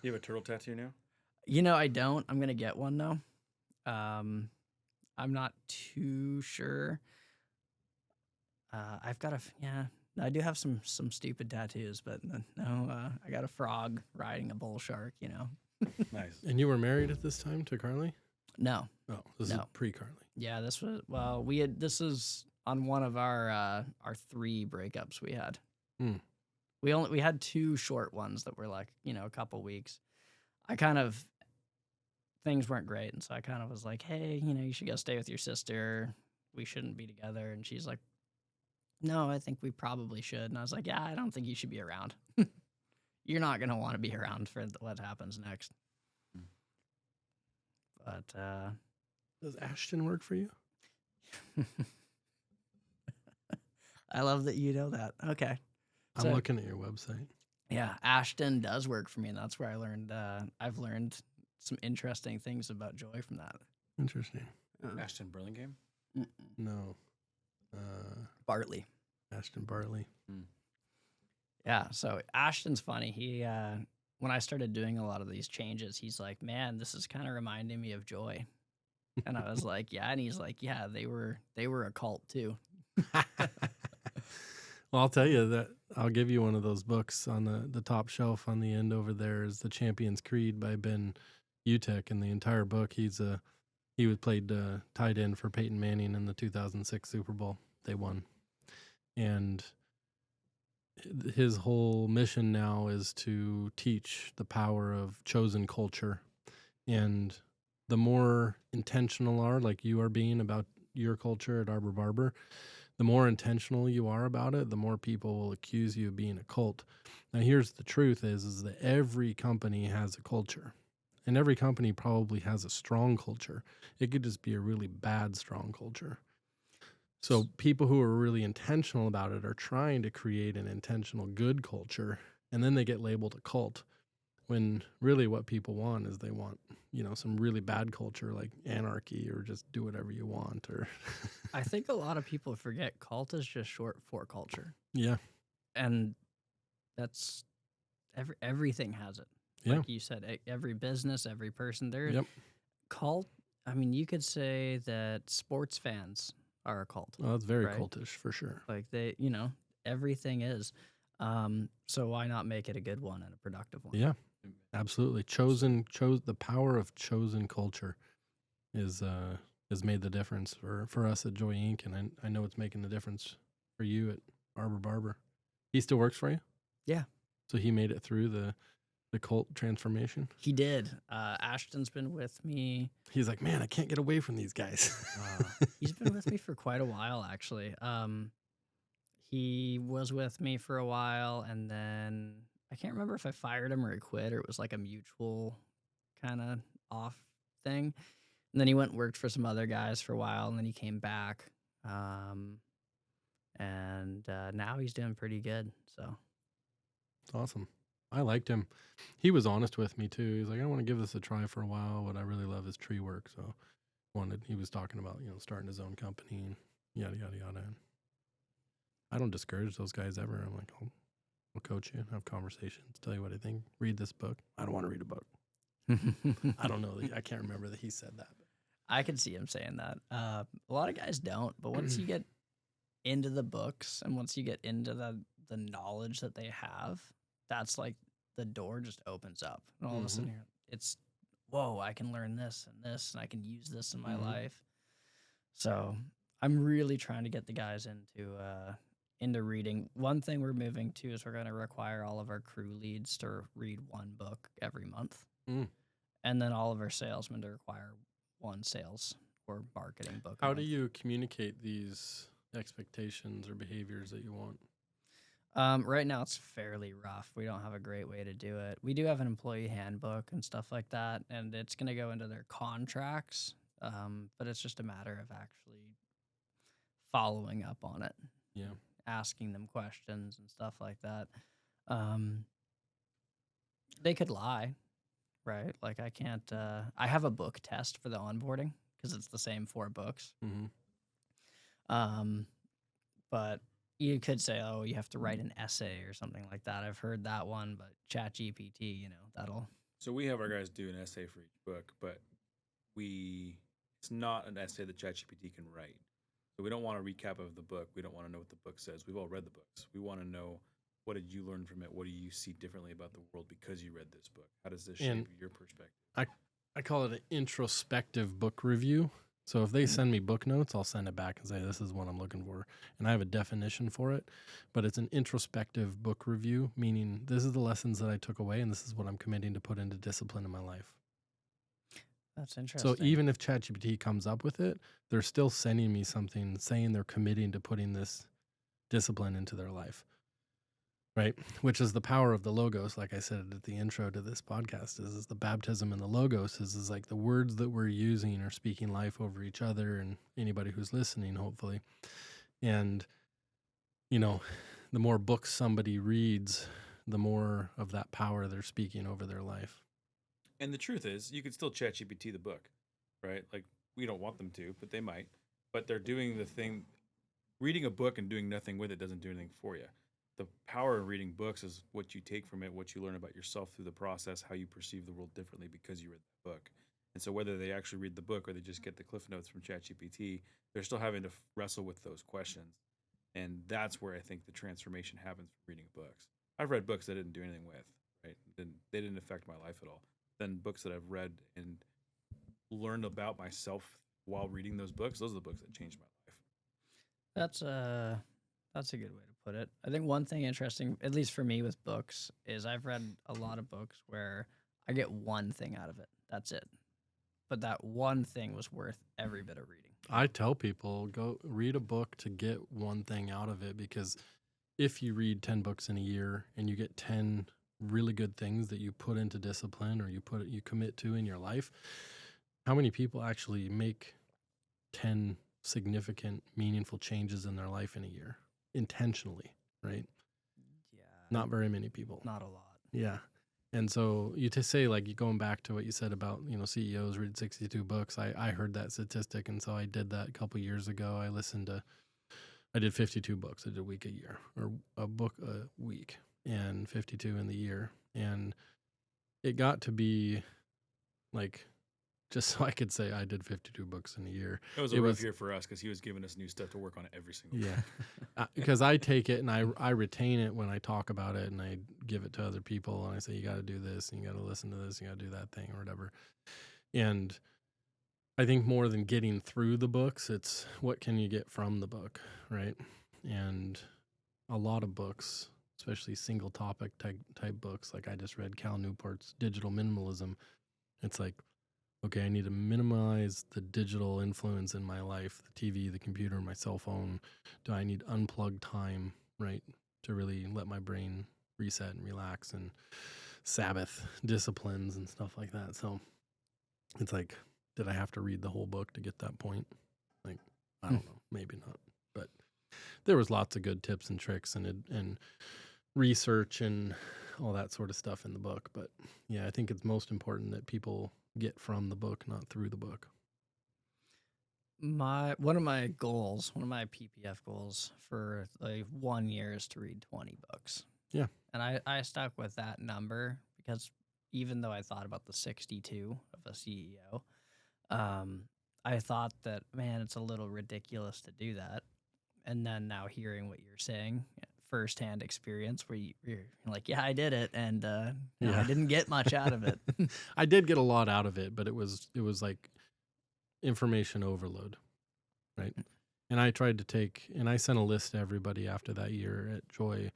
You have a turtle tattoo now? I don't. I'm gonna get one though. I'm not too sure. I've got I do have some stupid tattoos, but no, I got a frog riding a bull shark, Nice. And you were married at this time to Carly? No. Oh, this is pre-Carly. Yeah, this is on one of our 3 breakups we had. Hmm. We had 2 short ones that were like, a couple weeks. Things weren't great, and so I kind of was like, hey, you should go stay with your sister. We shouldn't be together. And she's like, no, I think we probably should. And I was like, yeah, I don't think you should be around. You're not going to want to be around for what happens next. But does Ashton work for you? I love that you know that. Okay. I'm looking at your website. Yeah, Ashton does work for me, and that's where I've learned some interesting things about joy from that. Interesting. Ashton Burlingame? No. Bartley. Ashton Bartley. Yeah, so Ashton's funny. He when I started doing a lot of these changes, he's like, man, this is kind of reminding me of joy. And I was like, yeah. And he's like, yeah, they were a cult too. Well, I'll tell you that I'll give you one of those books on the top shelf on the end over there is The Champion's Creed by Ben Utek. And the entire book, he played tight end for Peyton Manning in the 2006 Super Bowl. They won. And his whole mission now is to teach the power of chosen culture. And the more intentional are, like you are being about your culture at Arbor Barber, the more intentional you are about it, the more people will accuse you of being a cult. Now, here's the truth is that every company has a culture. And every company probably has a strong culture. It could just be a really bad, strong culture. So people who are really intentional about it are trying to create an intentional good culture, and then they get labeled a cult, when really what people want is they want, some really bad culture like anarchy or just do whatever you want. Or I think a lot of people forget cult is just short for culture. Yeah. And that's everything has it. Yeah. Like you said, every business, every person there. Yep. Cult, I mean, you could say that sports fans are a cult. Well, that's very right? cultish for sure. Like everything is. So why not make it a good one and a productive one? Yeah, absolutely. The power of chosen culture is has made the difference for us at JOYinc, and I know it's making the difference for you at Arbor Barber. He still works for you? Yeah. So he made it through the cult transformation? He did. Ashton's been with me. He's like, man, I can't get away from these guys. He's been with me for quite a while, actually. He was with me for a while, and then I can't remember if I fired him or he quit, or it was like a mutual kind of off thing. And then he went and worked for some other guys for a while, and then he came back. And now he's doing pretty good. So It's awesome. I liked him. He was honest with me too. He's like, I want to give this a try for a while. What I really love is tree work. So he was talking about, starting his own company and yada, yada, yada. And I don't discourage those guys ever. I'm like, I'll coach you, have conversations, tell you what I think. Read this book. I don't want to read a book. I don't know. I can't remember that he said that. I could see him saying that. A lot of guys don't, but once you get into the books and once you get into the knowledge that they have, that's like the door just opens up. And all of a sudden it's, whoa, I can learn this and I can use this in my life. So I'm really trying to get the guys into reading. One thing we're moving to is we're going to require all of our crew leads to read one book every month. And then all of our salesmen to require one sales or marketing book. How do you communicate these expectations or behaviors that you want? Right now it's fairly rough. We don't have a great way to do it. We do have an employee handbook and stuff like that, and it's going to go into their contracts. But it's just a matter of actually following up on it. Yeah. Asking them questions and stuff like that. They could lie, right? Like I can't, I have a book test for the onboarding because it's the same 4 books. But you could say, oh, you have to write an essay or something like that. I've heard that one, but ChatGPT, that'll. So we have our guys do an essay for each book, but it's not an essay that ChatGPT can write. So we don't want a recap of the book. We don't want to know what the book says. We've all read the books. We want to know, what did you learn from it? What do you see differently about the world because you read this book? How does this shape your perspective? I call it an introspective book review. So if they send me book notes, I'll send it back and say, this is what I'm looking for. And I have a definition for it, but it's an introspective book review, meaning this is the lessons that I took away and this is what I'm committing to put into discipline in my life. That's interesting. So even if ChatGPT comes up with it, they're still sending me something saying they're committing to putting this discipline into their life, right? Which is the power of the Logos. Like I said at the intro to this podcast, is the baptism in the Logos is like the words that we're using are speaking life over each other and anybody who's listening, hopefully. And, the more books somebody reads, the more of that power they're speaking over their life. And the truth is, you could still ChatGPT the book, right? Like, we don't want them to, but they might. But they're doing the thing. Reading a book and doing nothing with it doesn't do anything for you. The power of reading books is what you take from it, what you learn about yourself through the process, how you perceive the world differently because you read the book. And so whether they actually read the book or they just get the Clif Notes from ChatGPT, they're still having to wrestle with those questions. And that's where I think the transformation happens from reading books. I've read books I didn't do anything with, right? They didn't affect my life at all. Then books that I've read and learned about myself while reading those books, those are the books that changed my life. That's a good way to put it. I think one thing interesting, at least for me with books, is I've read a lot of books where I get one thing out of it. That's it. But that one thing was worth every bit of reading. I tell people, go read a book to get one thing out of it, because if you read 10 books in a year and you get 10 really good things that you put into discipline or you commit to in your life, how many people actually make 10 significant, meaningful changes in their life in a year intentionally, right? Yeah. Not very many people. Not a lot. Yeah. And so you to say, like, going back to what you said about, CEOs read 62 books. I heard that statistic. And so I did that a couple years ago. I did 52 books. I did a week a year, or a book a week, and 52 in the year. And it got to be like, just so I could say I did 52 books in a year. It was a rough year for us because he was giving us new stuff to work on every single day. Yeah. Because I take it and I retain it when I talk about it, and I give it to other people, and I say, you got to do this, and you got to listen to this, you got to do that thing, or whatever. And I think more than getting through the books, it's what can you get from the book, right? And a lot of books, especially single topic type books, like I just read Cal Newport's Digital Minimalism. It's like, okay, I need to minimize the digital influence in my life, the TV, the computer, my cell phone. Do I need unplugged time, right, to really let my brain reset and relax, and Sabbath disciplines and stuff like that? So it's like, did I have to read the whole book to get that point? Like, I don't know, maybe not. But there was lots of good tips and tricks and research and all that sort of stuff in the book. But yeah, I think it's most important that people get from the book, not through the book. One of my PPF goals for like 1 year is to read 20 books. Yeah. And I stuck with that number because even though I thought about the 62 of a CEO, I thought that, man, it's a little ridiculous to do that. And then now hearing what you're saying, firsthand experience where you're like, yeah, I did it, and Yeah. I didn't get much out of it. I did get a lot out of it, but it was like information overload, right? And I tried to and I sent a list to everybody after that year at Joy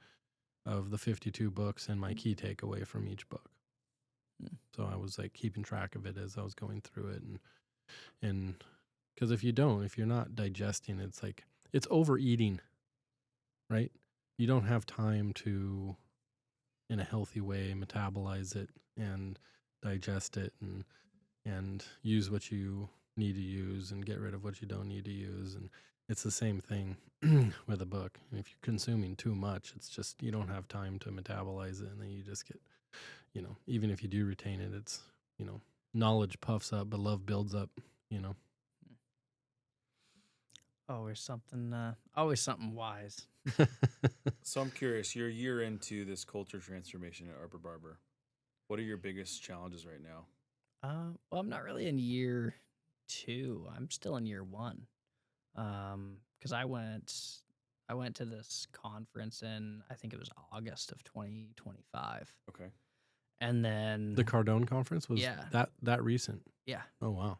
of the 52 books and my key takeaway from each book. So I was like keeping track of it as I was going through it, and because if you're not digesting, it's like it's overeating, right? You don't have time to, in a healthy way, metabolize it and digest it and use what you need to use and get rid of what you don't need to use. And it's the same thing with a book. And if you're consuming too much, it's just, you don't have time to metabolize it. And then you just get, even if you do retain it, it's, knowledge puffs up, but love builds up, Always something wise. So I'm curious, you're a year into this culture transformation at Arbor Barber. What are your biggest challenges right now? Well, I'm not really in year 2. I'm still in year 1. Because I went to this conference in, I think it was August of 2025. Okay. And then The Cardone conference was Yeah. that recent. Yeah. Oh, wow.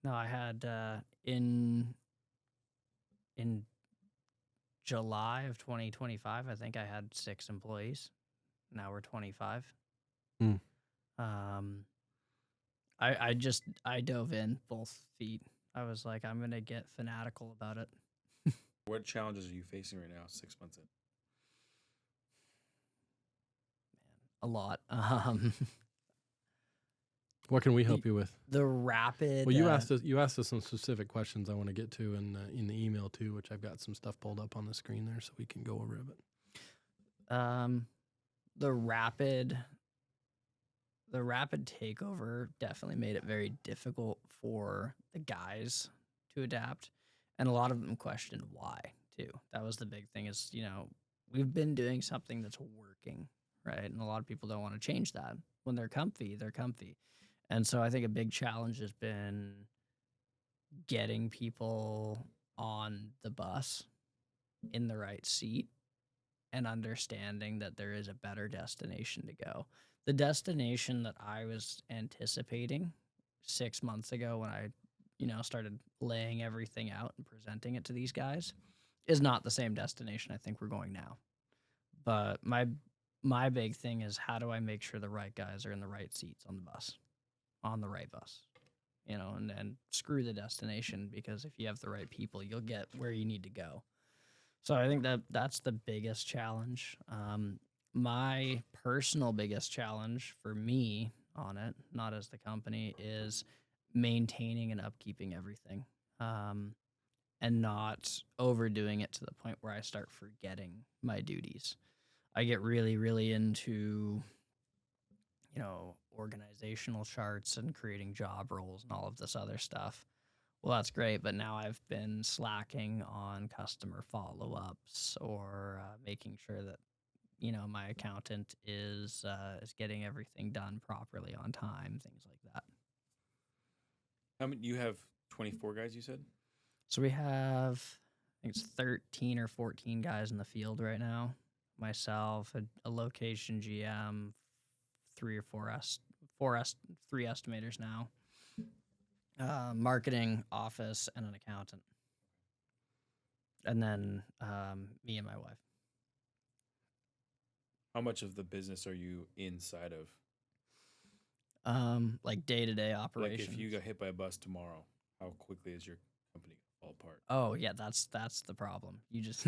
No, I had in July of 2025, I think I had 6 employees. Now we're 25. Hmm. I dove in both feet. I was like, I'm gonna get fanatical about it. What challenges are you facing right now, 6 months in? A lot. What can we help you with? The rapid. Well, you asked us some specific questions I want to get to in the email too, which I've got some stuff pulled up on the screen there, so we can go over it. The rapid takeover definitely made it very difficult for the guys to adapt, and a lot of them questioned why too. That was the big thing. Is we've been doing something that's working, right? And a lot of people don't want to change that. When they're comfy, they're comfy. And so I think a big challenge has been getting people on the bus in the right seat and understanding that there is a better destination to go. The destination that I was anticipating 6 months ago when I, started laying everything out and presenting it to these guys is not the same destination I think we're going now. But my big thing is, how do I make sure the right guys are in the right seats on the bus, on the right bus, and screw the destination, because if you have the right people, you'll get where you need to go. So I think that that's the biggest challenge. My personal biggest challenge for me on it, not as the company, is maintaining and upkeeping everything, and not overdoing it to the point where I start forgetting my duties. I get really, really into, organizational charts and creating job roles and all of this other stuff. Well, that's great, but now I've been slacking on customer follow-ups, or making sure that my accountant is getting everything done properly on time, things like that. How many you have? 24 guys, you said? So we have, I think it's 13 or 14 guys in the field right now. Myself, a location GM, three estimators now, marketing, office, and an accountant, and then me and my wife. How much of the business are you inside of? Like day-to-day operations. Like if you got hit by a bus tomorrow, how quickly is your company gonna fall apart? Oh yeah, that's the problem. You just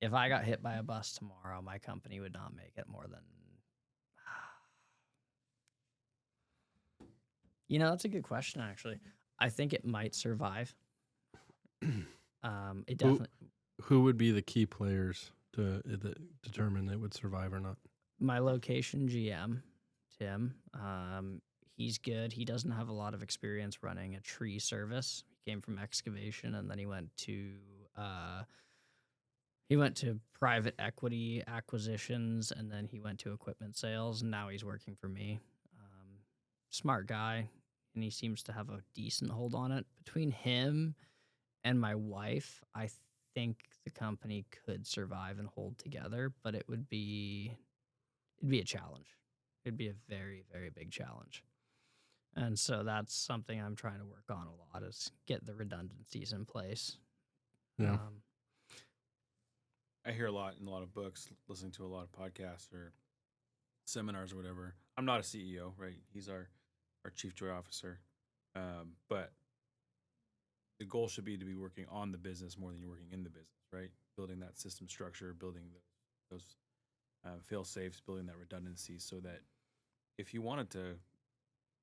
if I got hit by a bus tomorrow, my company would not make it more than. That's a good question, actually. I think it might survive. It definitely. Who would be the key players to determine it would survive or not? My location GM, Tim. He's good. He doesn't have a lot of experience running a tree service. He came from excavation, and then he went to private equity acquisitions, and then he went to equipment sales, and now he's working for me. Smart guy, and he seems to have a decent hold on it. Between him and my wife, I think the company could survive and hold together, but it'd be a challenge. It'd be a very, very big challenge. And so that's something I'm trying to work on a lot, is get the redundancies in place. Yeah. I hear a lot in a lot of books, listening to a lot of podcasts or seminars or whatever. I'm not a CEO, right? He's our chief joy officer. But the goal should be to be working on the business more than you're working in the business, right? Building that system structure, building those fail safes, building that redundancy, so that if you wanted to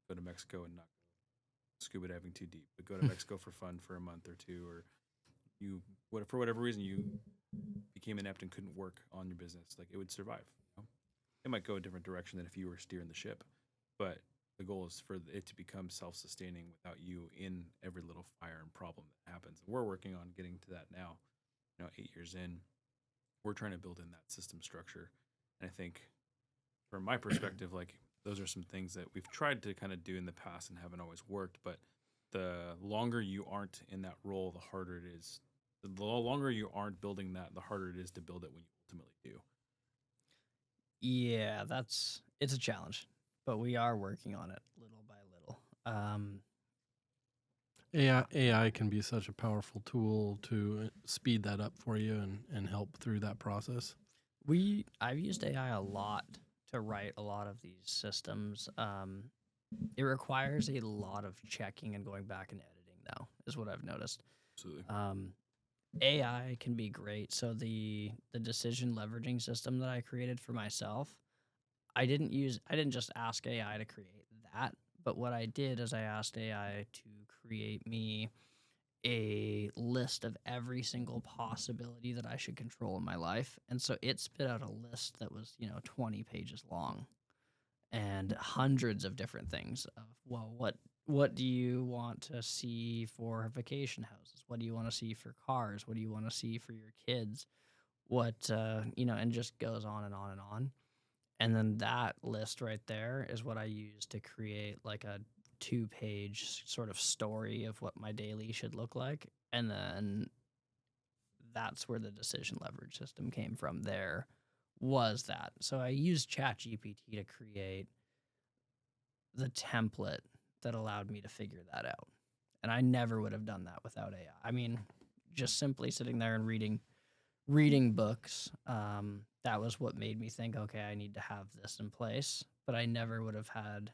go to Mexico and not go scuba diving too deep, but go to Mexico for fun for a month or two, or for whatever reason you became inept and couldn't work on your business, like, it would survive. It might go a different direction than if you were steering the ship, but the goal is for it to become self-sustaining without you in every little fire and problem that happens. We're working on getting to that now. 8 years in, we're trying to build in that system structure. And I think from my perspective, like, those are some things that we've tried to kind of do in the past and haven't always worked. But the longer you aren't in that role, the harder it is. The longer you aren't building that, the harder it is to build it when you ultimately do. Yeah, it's a challenge, but we are working on it little by little. AI can be such a powerful tool to speed that up for you and help through that process. I've used AI a lot to write a lot of these systems. It requires a lot of checking and going back and editing, though, is what I've noticed. Absolutely. AI can be great. So the decision leveraging system that I created for myself, I didn't just ask AI to create that, but what I did is I asked AI to create me a list of every single possibility that I should control in my life. And so it spit out a list that was, 20 pages long, and hundreds of different things of, well, what do you want to see for vacation houses? What do you want to see for cars? What do you want to see for your kids? What, and just goes on and on and on. And then that list right there is what I use to create like a 2-page sort of story of what my daily should look like. And then that's where the decision leverage system came from there, was that. So I used ChatGPT to create the template that allowed me to figure that out. And I never would have done that without AI. I mean, just simply sitting there and reading books, that was what made me think, okay, I need to have this in place. But I never would have had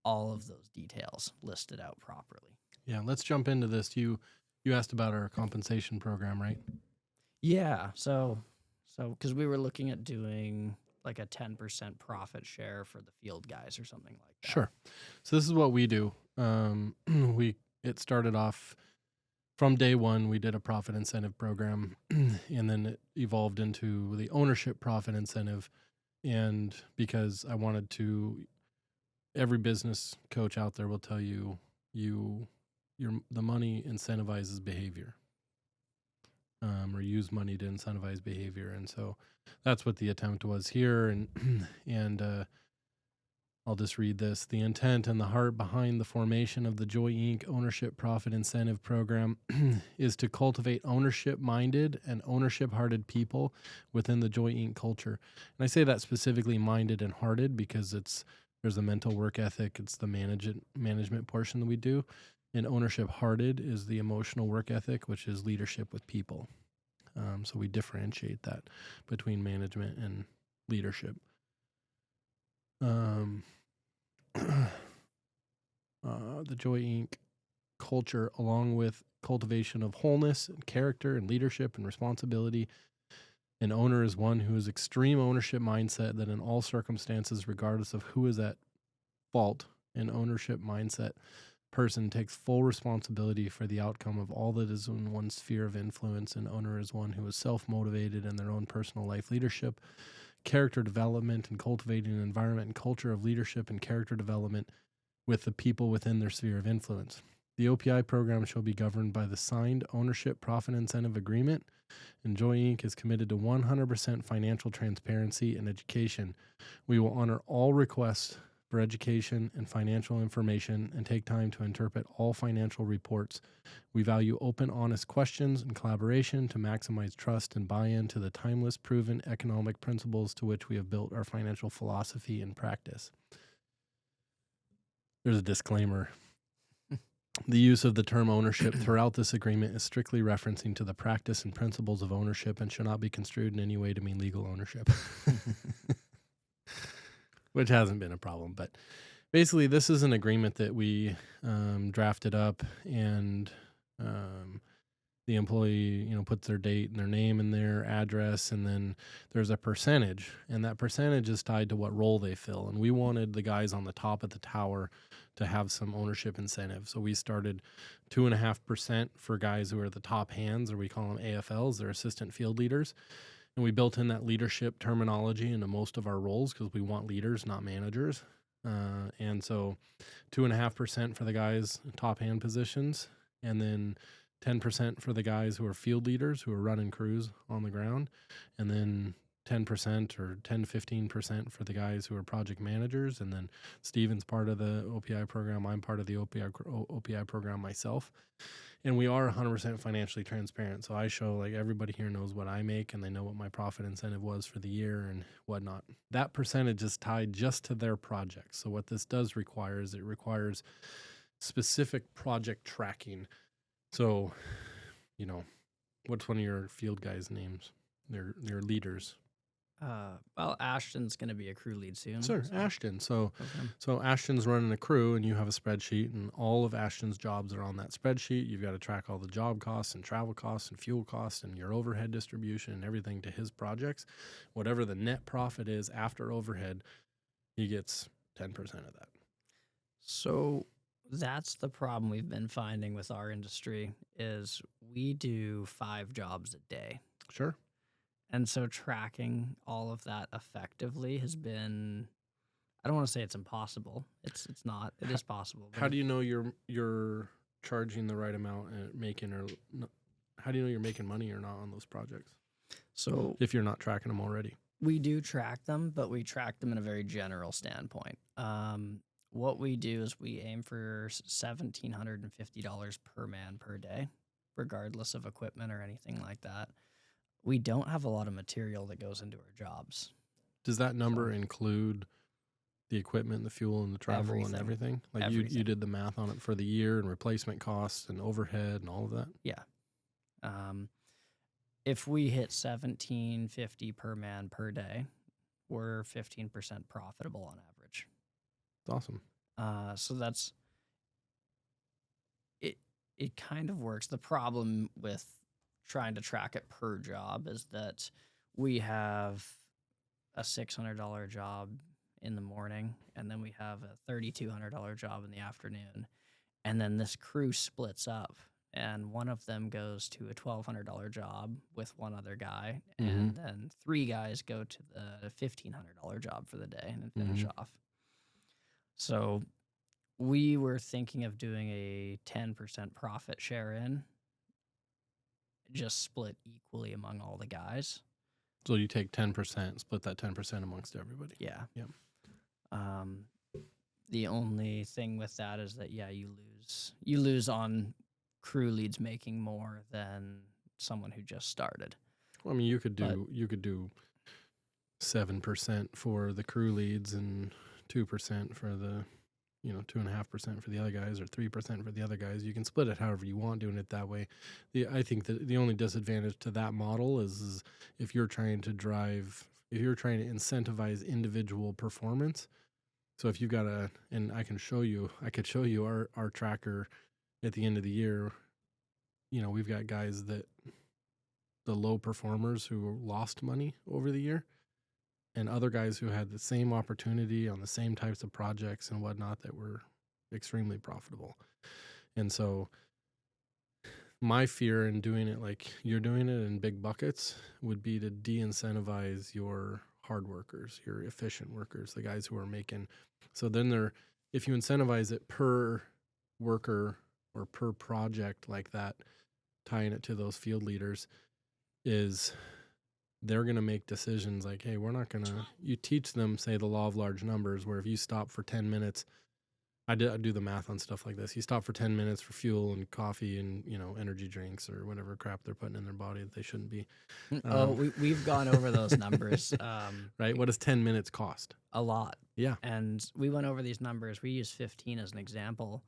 all of those details listed out properly. Yeah, let's jump into this. You asked about our compensation program, right? Yeah, so because we were looking at doing like a 10% profit share for the field guys or something like that. Sure. So this is what we do. It started off from day one. We did a profit incentive program, and then it evolved into the ownership profit incentive. And because I wanted to, every business coach out there will tell you, the money incentivizes behavior, or use money to incentivize behavior, and so that's what the attempt was here. And I'll just read this. The intent and the heart behind the formation of the JOYinc Ownership Profit Incentive Program is to cultivate ownership-minded and ownership-hearted people within the JOYinc culture. And I say that specifically minded and hearted because there's a mental work ethic. It's the management portion that we do. And ownership-hearted is the emotional work ethic, which is leadership with people. So we differentiate that between management and leadership. The JOYinc culture, along with cultivation of wholeness and character and leadership and responsibility. An owner is one who has extreme ownership mindset that in all circumstances, regardless of who is at fault, an ownership mindset person takes full responsibility for the outcome of all that is in one's sphere of influence. An owner is one who is self-motivated in their own personal life leadership, character development, and cultivating an environment and culture of leadership and character development with the people within their sphere of influence. The OPI program shall be governed by the signed ownership profit incentive agreement, and JOYinc is committed to 100% financial transparency and education. We will honor all requests for education and financial information and take time to interpret all financial reports. We value open, honest questions and collaboration to maximize trust and buy-in to the timeless, proven economic principles to which we have built our financial philosophy and practice. There's a disclaimer. The use of the term ownership throughout this agreement is strictly referencing to the practice and principles of ownership and should not be construed in any way to mean legal ownership. Which hasn't been a problem, but basically this is an agreement that we drafted up, and the employee, puts their date and their name and their address, and then there's a percentage, and that percentage is tied to what role they fill. And we wanted the guys on the top of the tower to have some ownership incentive. So we started 2.5% for guys who are the top hands, or we call them AFLs, they're assistant field leaders. And we built in that leadership terminology into most of our roles because we want leaders, not managers. And so 2.5% for the guys in top hand positions, and then 10% for the guys who are field leaders who are running crews on the ground, and then 10% or 10-15% for the guys who are project managers. And then Steven's part of the OPI program. I'm part of the OPI program myself. And we are 100% financially transparent. So I show, like, everybody here knows what I make, and they know what my profit incentive was for the year and whatnot. That percentage is tied just to their projects. So what this does require is it requires specific project tracking. So, what's one of your field guys' names? Their leaders. Well, Ashton's going to be a crew lead soon. Sure, so. Ashton. So Ashton's running a crew, and you have a spreadsheet, and all of Ashton's jobs are on that spreadsheet. You've got to track all the job costs and travel costs and fuel costs and your overhead distribution and everything to his projects. Whatever the net profit is after overhead, he gets 10% of that. So that's the problem we've been finding with our industry is we do 5 jobs a day. Sure. And so tracking all of that effectively has been, I don't want to say it's impossible. It's not. It is possible. How do you know you're charging the right amount and making, or how do you know you're making money or not on those projects? So if you're not tracking them already, we do track them, but we track them in a very general standpoint. What we do is we aim for $1,750 per man per day regardless of equipment or anything like that. We don't have a lot of material that goes into our jobs. Does that number include the equipment, the fuel, and the travel and everything? Like you did the math on it for the year and replacement costs and overhead and all of that? Yeah. If we hit $17.50 per man per day, we're 15% profitable on average. That's awesome. So that's it. It kind of works. The problem with trying to track it per job is that we have a $600 job in the morning, and then we have a $3,200 job in the afternoon, and then this crew splits up, and one of them goes to a $1,200 job with one other guy, and then 3 guys go to the $1,500 job for the day and then finish off. So we were thinking of doing a 10% profit share in, just split equally among all the guys. So you take 10%, split that 10% amongst everybody. Yeah. Yep. The only thing with that is that, yeah, you lose on crew leads making more than someone who just started. Well, I mean, you could do 7% for the crew leads and 2% for the, 2.5% for the other guys, or 3% for the other guys. You can split it however you want, doing it that way. I think that the only disadvantage to that model is if you're trying to incentivize individual performance. So if you've got and I could show you our tracker at the end of the year. We've got guys the low performers who lost money over the year, and other guys who had the same opportunity on the same types of projects and whatnot that were extremely profitable. And so my fear in doing it like you're doing it in big buckets would be to de-incentivize your hard workers, your efficient workers, the guys who are making. So then if you incentivize it per worker or per project like that, tying it to those field leaders, is they're going to make decisions like, hey, we're not going to, you teach them, say, the law of large numbers, where if you stop for 10 minutes, I do the math on stuff like this. You stop for 10 minutes for fuel and coffee and, energy drinks or whatever crap they're putting in their body that they shouldn't be. We've gone over those numbers. Right? What does 10 minutes cost? A lot. Yeah. And we went over these numbers. We used 15 as an example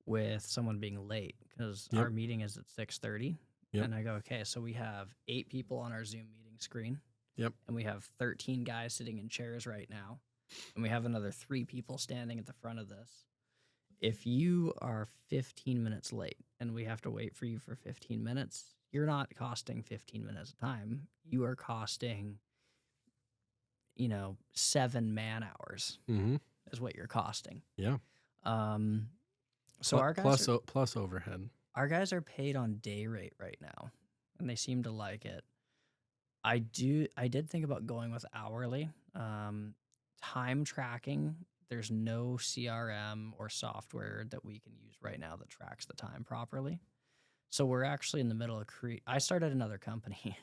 with someone being late, because our meeting is at 6:30. Yep. And I go, okay, so we have 8 people on our Zoom meeting screen. Yep. And we have 13 guys sitting in chairs right now. And we have another 3 people standing at the front of this. If you are 15 minutes late and we have to wait for you for 15 minutes, you're not costing 15 minutes of time. You are costing, 7 man hours is what you're costing. Yeah. So our guys plus overhead. Our guys are paid on day rate right now, and they seem to like it. I did think about going with hourly. Time tracking, there's no CRM or software that we can use right now that tracks the time properly. So we're actually in the middle of I started another company.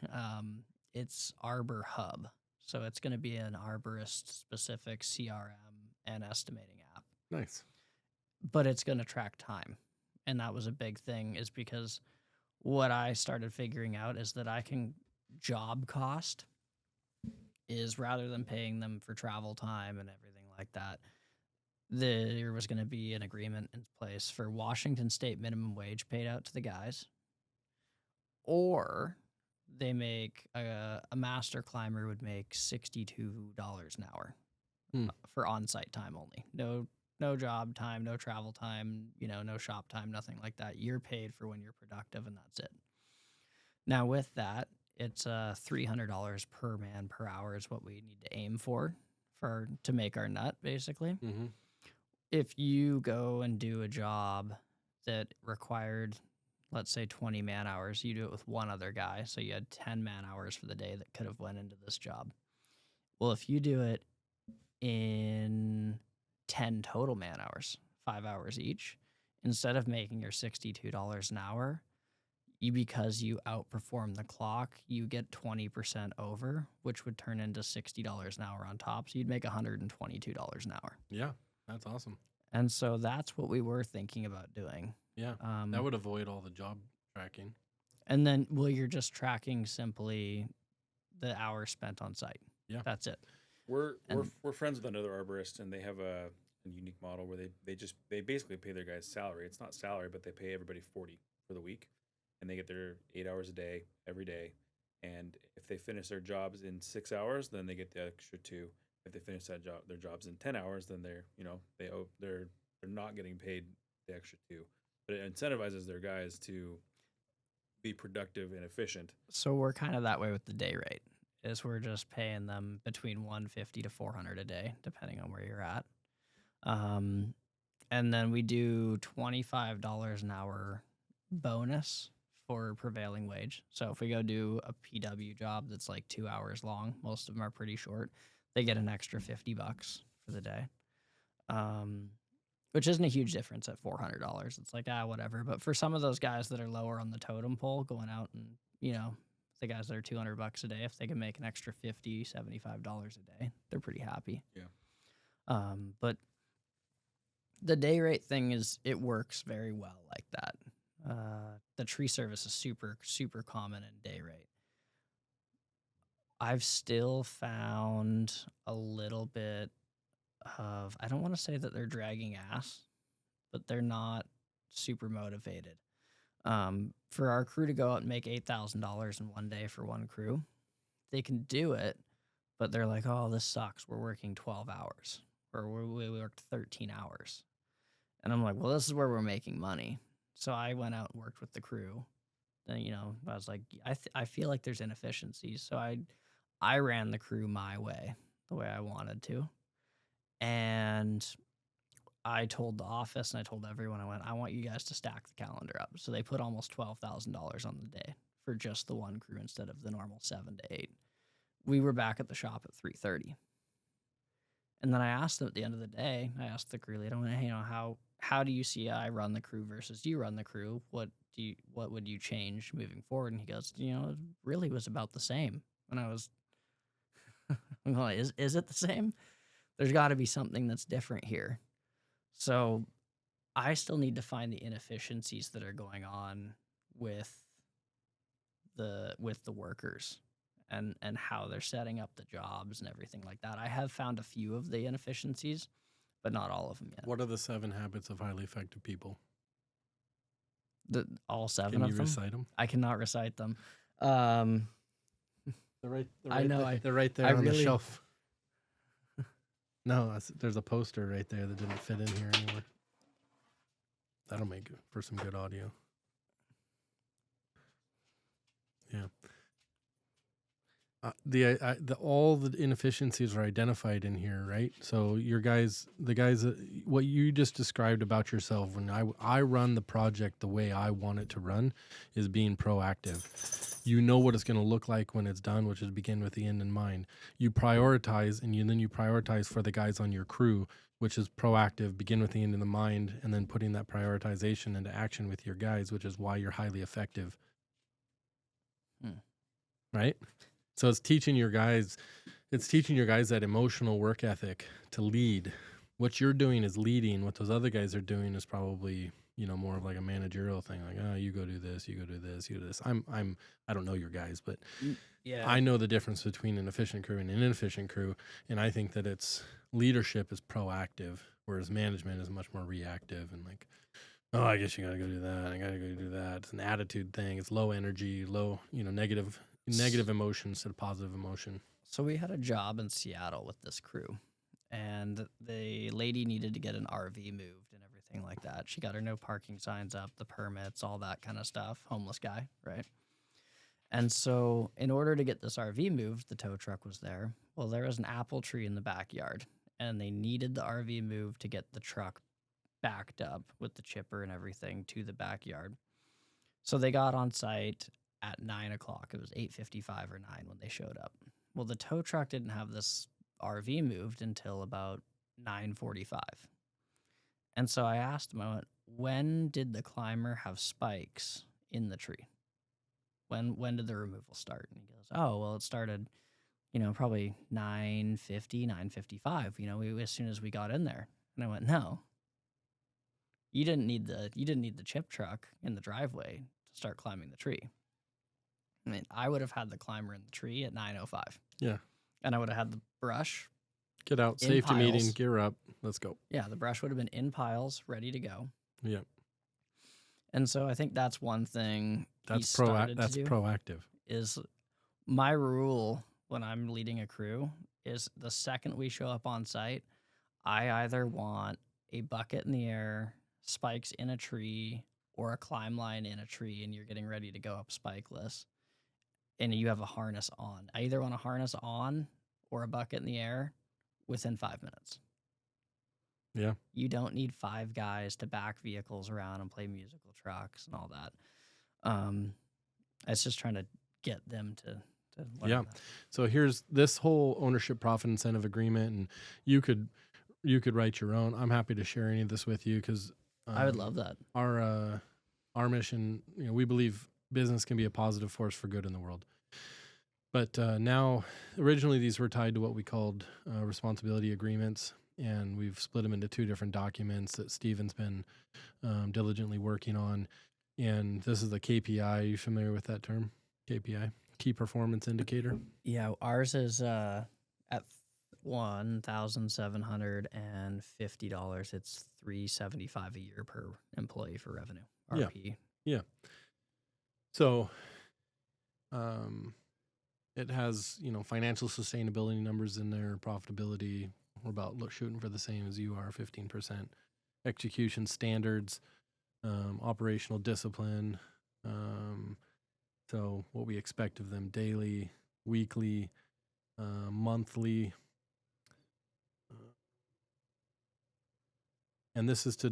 It's Arbor Hub. So it's going to be an arborist-specific CRM and estimating app. Nice. But it's going to track time. And that was a big thing, is because what I started figuring out is that I can job cost is, rather than paying them for travel time and everything like that, there was going to be an agreement in place for Washington state minimum wage paid out to the guys, or they make a master climber would make $62 an hour for on-site time only. No job time, no travel time, no shop time, nothing like that. You're paid for when you're productive, and that's it. Now with that, it's $300 per man per hour is what we need to aim for to make our nut, basically. Mm-hmm. If you go and do a job that required, let's say, 20 man hours, you do it with one other guy, so you had 10 man hours for the day that could have went into this job. Well, if you do it in 10 total man hours, 5 hours each, instead of making your $62 an hour, because you outperform the clock, you get 20% over, which would turn into $60 an hour on top. So you'd make $122 an hour. Yeah, that's awesome. And so that's what we were thinking about doing. Yeah, that would avoid all the job tracking. And then, well, you're just tracking simply the hours spent on site. Yeah. That's it. We're And we're friends with another arborist, and they have a unique model where they basically pay their guys salary. It's not salary, but they pay everybody 40 for the week, and they get their 8 hours a day every day. And if they finish their jobs in 6 hours, then they get the extra two. If they finish their jobs in 10 hours, then they're not getting paid the extra two. But it incentivizes their guys to be productive and efficient. so we're kind of that way with the day rate. Is we're just paying them between 150 to 400 a day, depending on where you're at. And then we do $25 an hour bonus for prevailing wage. So if we go do a PW job that's like 2 hours long, most of them are pretty short, they get an extra $50 for the day. Which isn't a huge difference at $400. It's like, whatever. But for some of those guys that are lower on the totem pole, going out and, the guys that are $200 a day, if they can make an extra $50, $75 a day, they're pretty happy. Yeah. But the day rate thing it works very well like that. The tree service is super, super common in day rate. I've still found a little bit of, I don't want to say that they're dragging ass, but they're not super motivated. For our crew to go out and make $8,000 in one day for one crew, they can do it, but they're like, oh, this sucks. We're working 12 hours or we worked 13 hours. And I'm like, well, this is where we're making money. So I went out and worked with the crew. And, I was like, I feel like there's inefficiencies. So I ran the crew my way, the way I wanted to. And I told the office and I told everyone, I want you guys to stack the calendar up. So they put almost $12,000 on the day for just the one crew instead of the normal 7 to 8. We were back at the shop at 3:30. And then I asked them at the end of the day, I asked the crew lead, I went, hey, how do you see I run the crew versus you run the crew? What would you change moving forward? And he goes, it really was about the same. And I was, well, is it the same? There's got to be something that's different here. So I still need to find the inefficiencies that are going on with the workers and how they're setting up the jobs and everything like that. I have found a few of the inefficiencies, but not all of them yet. What are the 7 habits of highly effective people? All 7 Can of you them? recite them? I cannot recite them. They're right. I know, They're right there I on really- the shelf. No, there's a poster right there that didn't fit in here anymore. That'll make for some good audio. Yeah. All the inefficiencies are identified in here, right? So the guys, what you just described about yourself, when I run the project the way I want it to run, is being proactive. You know what it's going to look like when it's done, which is begin with the end in mind. You prioritize, and then you prioritize for the guys on your crew, which is proactive, begin with the end in the mind, and then putting that prioritization into action with your guys, which is why you're highly effective. Right? So it's teaching your guys that emotional work ethic to lead. What you're doing is leading. What those other guys are doing is probably, more of like a managerial thing. Like, oh, you go do this, you go do this, you do this. I don't know your guys, but Yeah. I know the difference between an efficient crew and an inefficient crew. And I think that it's leadership is proactive, whereas management is much more reactive and like, oh, I guess you got to go do that. I got to go do that. It's an attitude thing. It's low energy, low, negative emotion instead of positive emotion. So we had a job in Seattle with this crew, and the lady needed to get an RV moved and everything like that. She got her no parking signs up, the permits, all that kind of stuff. Homeless guy, right? And so in order to get this RV moved, the tow truck was there. Well, there was an apple tree in the backyard, and they needed the RV moved to get the truck backed up with the chipper and everything to the backyard. So they got on site at 9 o'clock. It was 8:55 or 9 when they showed up. Well, the tow truck didn't have this RV moved until about 9:45. And so I asked him, I went, when did the climber have spikes in the tree? When did the removal start? And he goes, oh, well, it started, probably 9:50, 9:55, as soon as we got in there. And I went, no. You didn't need the chip truck in the driveway to start climbing the tree. I mean, I would have had the climber in the tree at 9:05. Yeah. And I would have had the brush. Get out, In safety meeting, piles. gear up, let's go. Yeah, the brush would have been in piles, ready to go. Yeah. And so I think that's one thing That's that's proactive. Is my rule when I'm leading a crew is the second we show up on site, I either want a bucket in the air, spikes in a tree, or a climb line in a tree, and you're getting ready to go up spikeless, and you have a harness on. I either want a harness on or a bucket in the air within 5 minutes. Yeah. You don't need 5 guys to back vehicles around and play musical trucks and all that. It's just trying to get them to learn Yeah. that. So here's this whole ownership profit incentive agreement, and you could write your own. I'm happy to share any of this with you because I would love that. Our mission, we believe business can be a positive force for good in the world. But now, originally these were tied to what we called responsibility agreements, and we've split them into 2 different documents that Steven's been diligently working on. And this is the KPI. Are you familiar with that term? KPI, key performance indicator. Yeah, ours is at $1,750. It's $375 a year per employee for revenue. RP. Yeah. So, it has financial sustainability numbers in there, profitability. We're about shooting for the same as you are, 15%. Execution standards, operational discipline. So what we expect of them daily, weekly, monthly. And this is to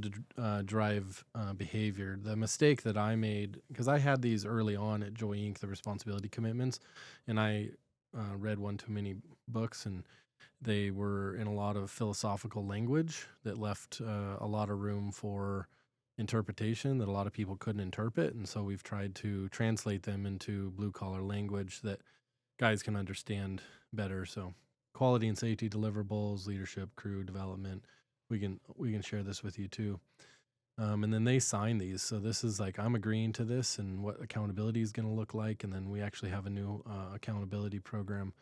drive behavior. The mistake that I made, because I had these early on at JOYinc, the responsibility commitments, and I read one too many books, and they were in a lot of philosophical language that left a lot of room for interpretation that a lot of people couldn't interpret. And so we've tried to translate them into blue-collar language that guys can understand better. So quality and safety deliverables, leadership, crew development. We can share this with you too. And then they sign these. So this is like, I'm agreeing to this and what accountability is going to look like. And then we actually have a new accountability program.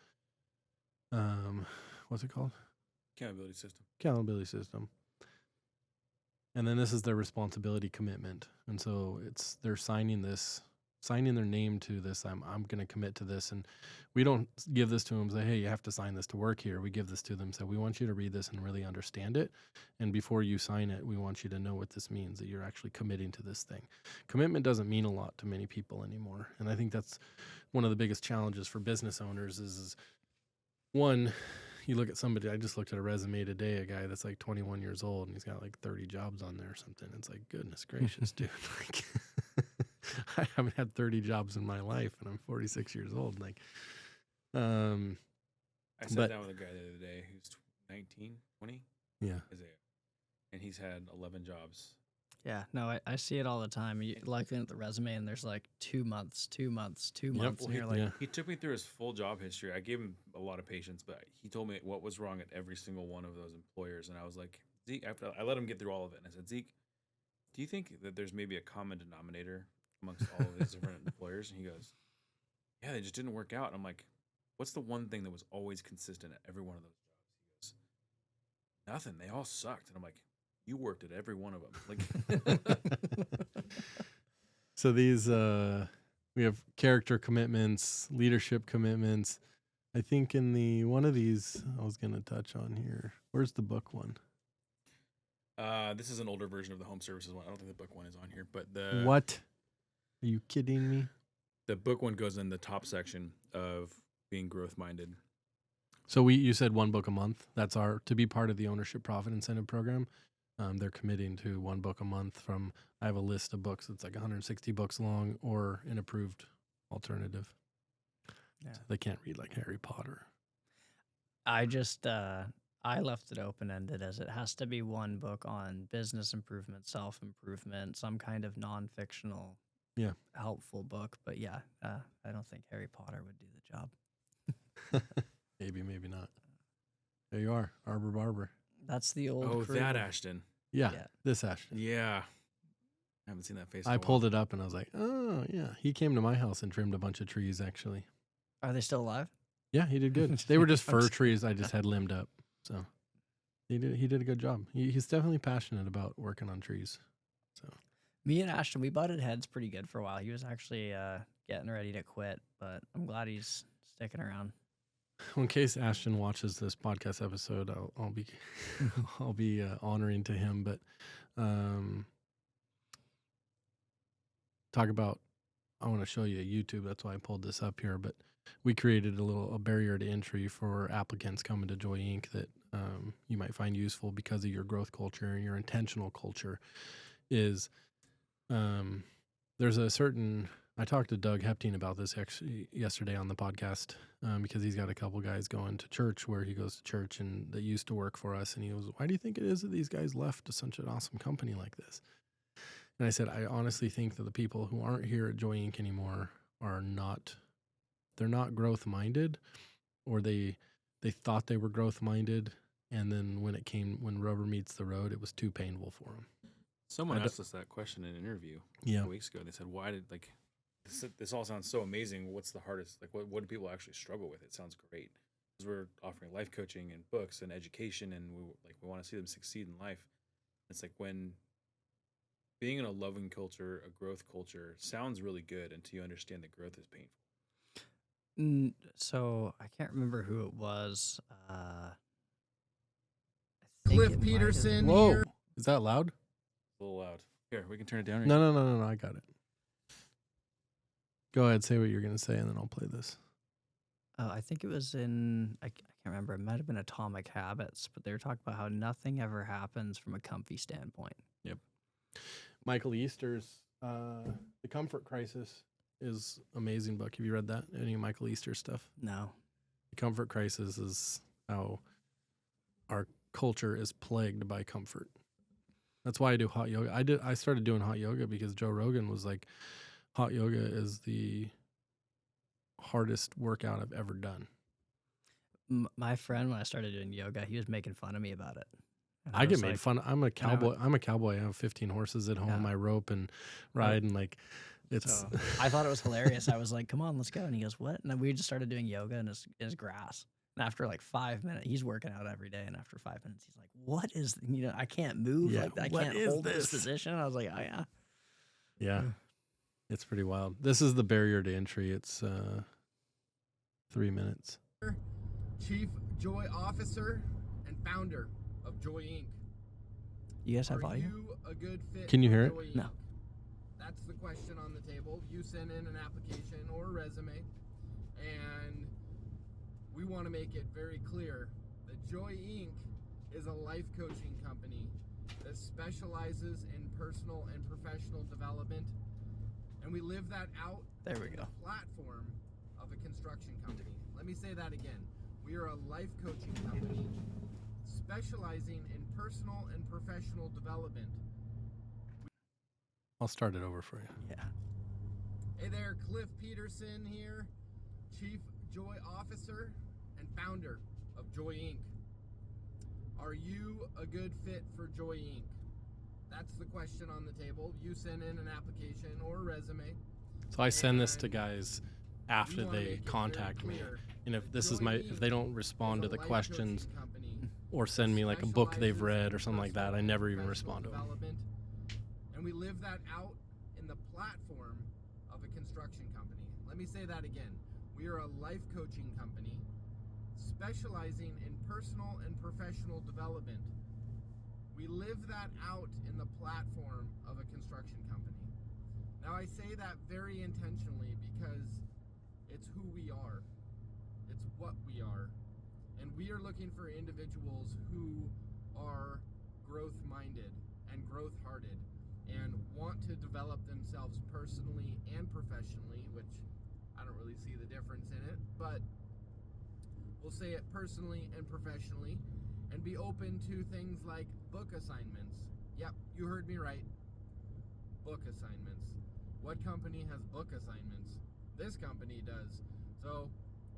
What's it called? Accountability system. Accountability system. And then this is their responsibility commitment. And so they're signing their name to this. I'm going to commit to this. And we don't give this to them, say, hey, you have to sign this to work here. We give this to them, so we want you to read this and really understand it. And before you sign it, we want you to know what this means, that you're actually committing to this thing. Commitment doesn't mean a lot to many people anymore. And I think that's one of the biggest challenges for business owners is one, you look at somebody, I just looked at a resume today, a guy that's like 21 years old, and he's got like 30 jobs on there or something. It's like, goodness gracious, dude. Like, I haven't had 30 jobs in my life, and I'm 46 years old. Like, I sat down with a guy the other day who's 19, 20. Yeah. And he's had 11 jobs. Yeah, no, I see it all the time. You looking at the resume, and there's like 2 months, 2 months, 2 months. Well, And you're like, he took me through his full job history. I gave him a lot of patience, but he told me what was wrong at every single one of those employers. And I was like, Zeke, after I let him get through all of it, and I said, Zeke, do you think that there's maybe a common denominator amongst all of these different employers? And he goes, yeah, they just didn't work out. And I'm like, what's the one thing that was always consistent at every one of those jobs? He goes, nothing. They all sucked. And I'm like, you worked at every one of them. Like, so these we have character commitments, leadership commitments. I think in the one of these I was going to touch on here. Where's the book one? this is an older version of the home services one. I don't think the book one is on here, but What? Are you kidding me? The book one goes in the top section of being growth minded. So you said one book a month. That's to be part of the ownership profit incentive program. They're committing to one book a month from, I have a list of books that's like 160 books long or an approved alternative. Yeah. So they can't read like Harry Potter. I just, I left it open-ended as it has to be one book on business improvement, self-improvement, some kind of non-fictional, helpful book. But yeah, I don't think Harry Potter would do the job. Maybe, maybe not. There you are, Arbor Barber. That's the old. Oh, crew. that Ashton. Yeah, this Ashton. Yeah. I haven't seen that face. In I a while. pulled it up and I was like, oh, yeah. He came to my house and trimmed a bunch of trees, actually. Are they still alive? Yeah, he did good. They were just fir trees I just had limbed up. So he did a good job. He's definitely passionate about working on trees. So Me and Ashton, we butted heads pretty good for a while. He was actually getting ready to quit, but I'm glad he's sticking around. in case Ashton watches this podcast episode, I'll be I'll be honoring to him. But talk about, I want to show you YouTube. That's why I pulled this up here. But we created a barrier to entry for applicants coming to JOYinc that you might find useful because of your growth culture and your intentional culture. Is there's a certain, I talked to Doug Hepting about this actually yesterday on the podcast because he's got a couple guys going to church where he goes to church and that used to work for us. And he goes, why do you think it is that these guys left such an awesome company like this? And I said, I honestly think that the people who aren't here at JOYinc anymore they're not growth minded, or they thought they were growth minded. And then when rubber meets the road, it was too painful for them. Someone asked us that question in an interview a couple weeks ago. They said, why did, like, this all sounds so amazing. What's the hardest? Like, what do people actually struggle with? It sounds great. Because we're offering life coaching and books and education, and we want to see them succeed in life. It's like when being in a loving culture, a growth culture, sounds really good until you understand that growth is painful. So I can't remember who it was. I think Clif it might have- Peterson Whoa, here. is that loud? A little loud. Here, we can turn it down. No, I got it. Go ahead, say what you're going to say, and then I'll play this. I think it was I can't remember. It might have been Atomic Habits, but they were talking about how nothing ever happens from a comfy standpoint. Yep. Michael Easter's The Comfort Crisis is amazing book. Have you read that? Any of Michael Easter's stuff? No. The Comfort Crisis is how our culture is plagued by comfort. That's why I do hot yoga. I started doing hot yoga because Joe Rogan was like, hot yoga is the hardest workout I've ever done. My friend, when I started doing yoga, he was making fun of me about it. And I get was made like, fun. I'm a cowboy. I'm a cowboy. I have 15 horses at home. Yeah. I rope and ride, and like, it's. So I thought it was hilarious. I was like, "Come on, let's go!" And he goes, "What?" And then we just started doing yoga in his grass. And after like 5 minutes, he's working out every day. And after 5 minutes, he's like, "What is? I can't move. Yeah, Like I what can't is hold this this?" position." I was like, "Oh yeah." Yeah, it's pretty wild. This is the barrier to entry. It's 3 minutes. Chief Joy Officer and founder of JOYinc. You guys have Are audio? you a good fit? Can you for hear it? JOYinc? No. That's the question on the table. You send in an application or a resume, and we want to make it very clear that JOYinc is a life coaching company that specializes in personal and professional development, and we live that out There we in go. the platform of a construction company. Let me say that again. We are a life coaching company specializing in personal and professional development. I'll start it over for you. Yeah. Hey there, Clif Peterson here, Chief Joy Officer and founder of JOYinc. Are you a good fit for JOYinc? That's the question on the table. You send in an application or a resume. So I send this to And guys we after wanna they make it very contact me, clear and if that this is if they don't respond to is a the life questions coaching company or send me like a book they've specializes read in or something like that, I personal never and even professional respond to them. development. And we live that out in the platform of a construction company. Let me say that again. We are a life coaching company specializing in personal and professional development. We live that out in the platform of a construction company. Now I say that very intentionally because it's who we are. It's what we are. And we are looking for individuals who are growth minded and growth hearted and want to develop themselves personally and professionally, which I don't really see the difference in it, but we'll say it personally and professionally, and be open to things like book assignments. Yep, you heard me right. Book assignments. What company has book assignments? This company does. So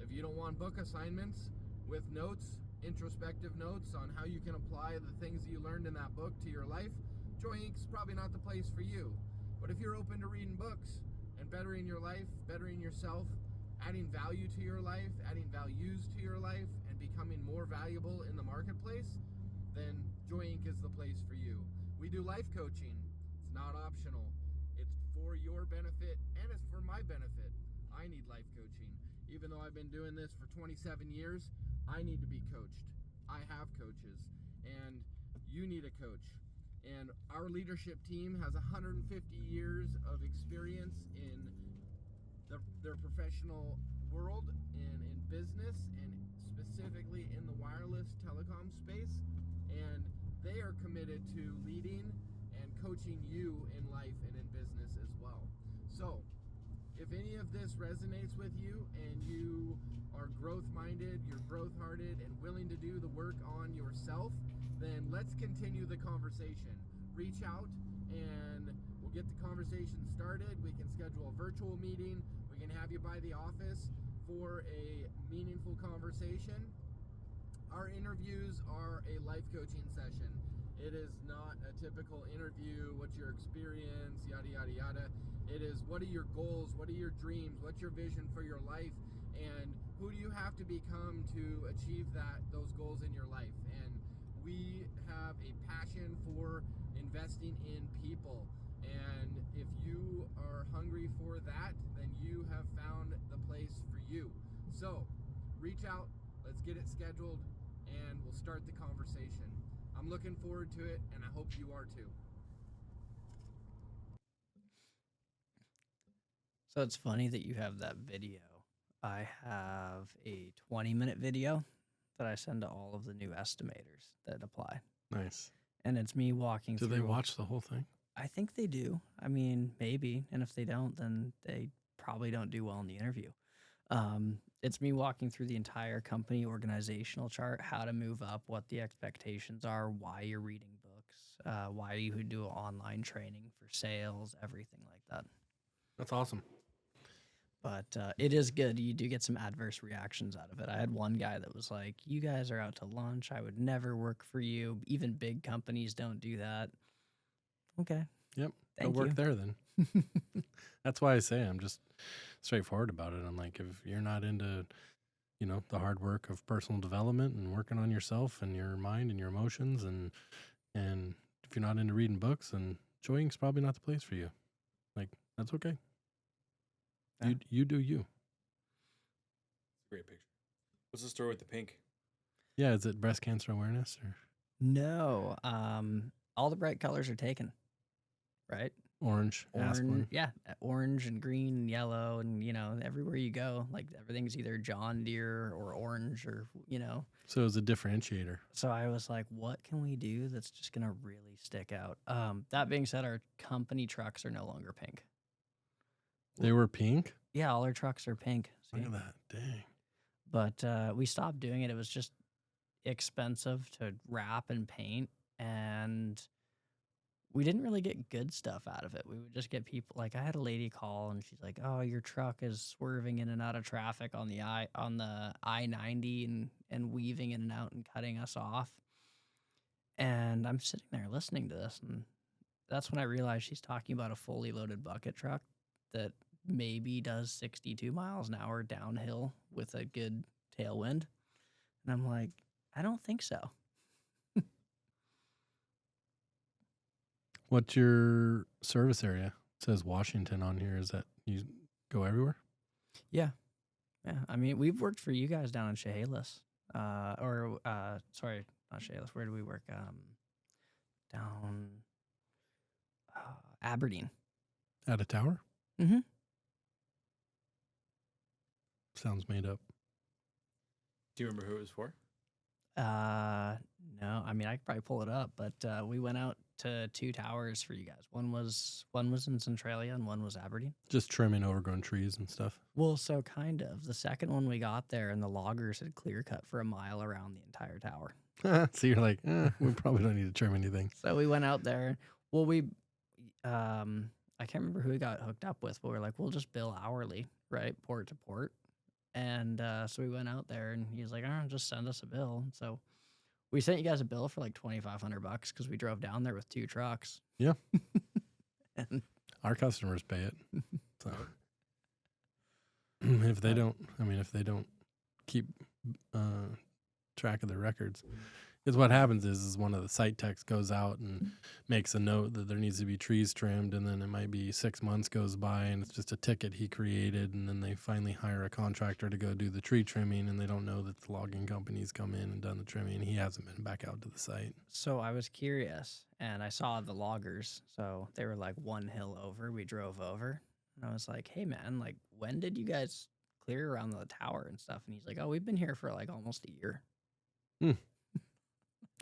if you don't want book assignments with notes, introspective notes on how you can apply the things that you learned in that book to your life, JOYinc's probably not the place for you. But if you're open to reading books and bettering your life, bettering yourself, adding value to your life, adding values to your life, and becoming more valuable in the marketplace, then JOYinc is the place for you. We do life coaching. It's not optional. It's for your benefit and it's for my benefit. I need life coaching. Even though I've been doing this for 27 years, I need to be coached. I have coaches, and you need a coach. And our leadership team has 150 years of experience in their professional world and in business, and specifically in the wireless telecom space. And they are committed to leading and coaching you in life and in business as well. So, if any of this resonates with you and you are growth-minded, you're growth-hearted, and willing to do the work on yourself, then let's continue the conversation. Reach out and we'll get the conversation started. We can schedule a virtual meeting. We can have you by the office for a meaningful conversation. Our interviews are a life coaching session. It is not a typical interview, what's your experience, yada, yada, yada. It is, what are your goals, what are your dreams, what's your vision for your life, and who do you have to become to achieve those goals in your life. And we have a passion for investing in people. And if you are hungry for that, then you have found the place for you. So reach out, let's get it scheduled, and we'll start the conversation. I'm looking forward to it, and I hope you are too. So it's funny that you have that video. I have a 20-minute video that I send to all of the new estimators that apply. Nice. And it's me walking Do through. they watch the whole thing? I think they do. I mean, maybe. And if they don't, then they probably don't do well in the interview. It's me walking through the entire company organizational chart, how to move up, what the expectations are, why you're reading books, why you would do online training for sales, everything like that. That's awesome. But it is good. You do get some adverse reactions out of it. I had one guy that was like, you guys are out to lunch. I would never work for you. Even big companies don't do that. Okay. Yep. Thank Go work you. there then. That's why I say I'm just straightforward about it. I'm like, if you're not into, the hard work of personal development and working on yourself and your mind and your emotions, and if you're not into reading books, then JOYinc's probably not the place for you. Like, that's okay. Yeah. You do you. Great picture. What's the story with the pink? Yeah, is it breast cancer awareness or No. All the bright colors are taken, right? orange? Orange, aspirin? yeah, orange and green and yellow, and everywhere you go, like everything's either John Deere or orange, or So it was a differentiator. So I was like, what can we do that's just gonna really stick out? That being said, our company trucks are no longer pink. They were pink? Yeah, all our trucks are pink. Look See? at that. Dang. But we stopped doing it. It was just expensive to wrap and paint, and we didn't really get good stuff out of it. We would just get people, like, I had a lady call and she's like, "Oh, your truck is swerving in and out of traffic on the I-90 and weaving in and out and cutting us off." And I'm sitting there listening to this, and that's when I realized she's talking about a fully loaded bucket truck that maybe does 62 miles an hour downhill with a good tailwind. And I'm like, I don't think so. What's your service area? It says Washington on here. Is that you go everywhere? Yeah. I mean, we've worked for you guys down in Chehalis. Sorry, not Chehalis. Where do we work? Down Aberdeen. At a tower? Mm-hmm. Sounds made up. Do you remember who it was for? No. I mean, I could probably pull it up, but we went out to 2 towers for you guys. One was in Centralia and one was Aberdeen. Just trimming overgrown trees and stuff. Well, so kind of. The second one we got there, and the loggers had clear cut for a mile around the entire tower. So you're like, we probably don't need to trim anything. So we went out there. Well, I can't remember who we got hooked up with, but we're like, we'll just bill hourly, right? Port to port. And so we went out there, and he was like, just send us a bill. So we sent you guys a bill for like $2,500 because we drove down there with 2 trucks. Yeah. And Our customers pay it. So if they don't, if they don't keep track of their records, because what happens is one of the site techs goes out and makes a note that there needs to be trees trimmed, and then it might be 6 months goes by and it's just a ticket he created, and then they finally hire a contractor to go do the tree trimming, and they don't know that the logging company's come in and done the trimming, and he hasn't been back out to the site. So I was curious, and I saw the loggers. So they were like one hill over. We drove over, and I was like, "Hey, man, like, when did you guys clear around the tower and stuff?" And he's like, "Oh, we've been here for like almost a year."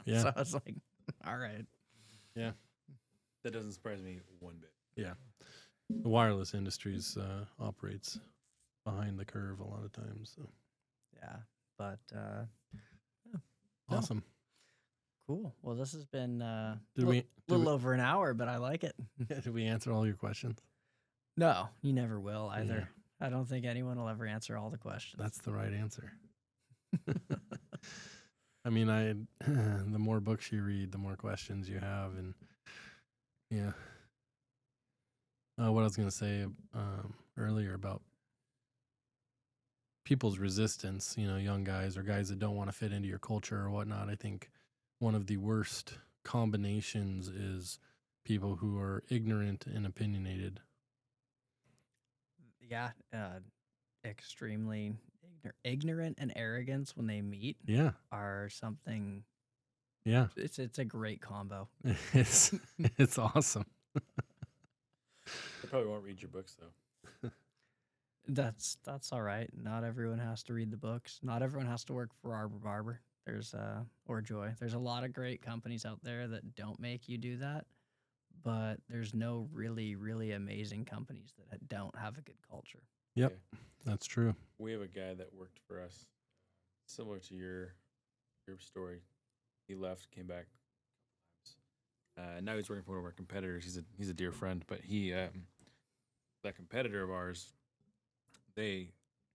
Yeah. So I was like, "All right." Yeah. That doesn't surprise me one bit. Yeah. The wireless industries operates behind the curve a lot of times. So Yeah, but no. awesome. Cool. Well, this has been Did we little over an hour, but I like it. did we answer all your questions? No, you never will either. I don't think anyone will ever answer all the questions. That's the right answer. I mean, the more books you read, the more questions you have, and yeah. What I was going to say earlier about people's resistance, young guys or guys that don't want to fit into your culture or whatnot. I think one of the worst combinations is people who are ignorant and opinionated. Yeah, extremely ignorant and arrogance when they meet Yeah, are something. yeah, It's a great combo. it's awesome. They probably won't read your books though. That's all right. Not everyone has to read the books. Not everyone has to work for Arbor Barber. There's or Joy. There's a lot of great companies out there that don't make you do that, but there's no really, really amazing companies that don't have a good culture. Yep, Okay. that's true. We have a guy that worked for us, similar to your story. He left, came back. Now he's working for one of our competitors. He's a dear friend, but he that competitor of ours, we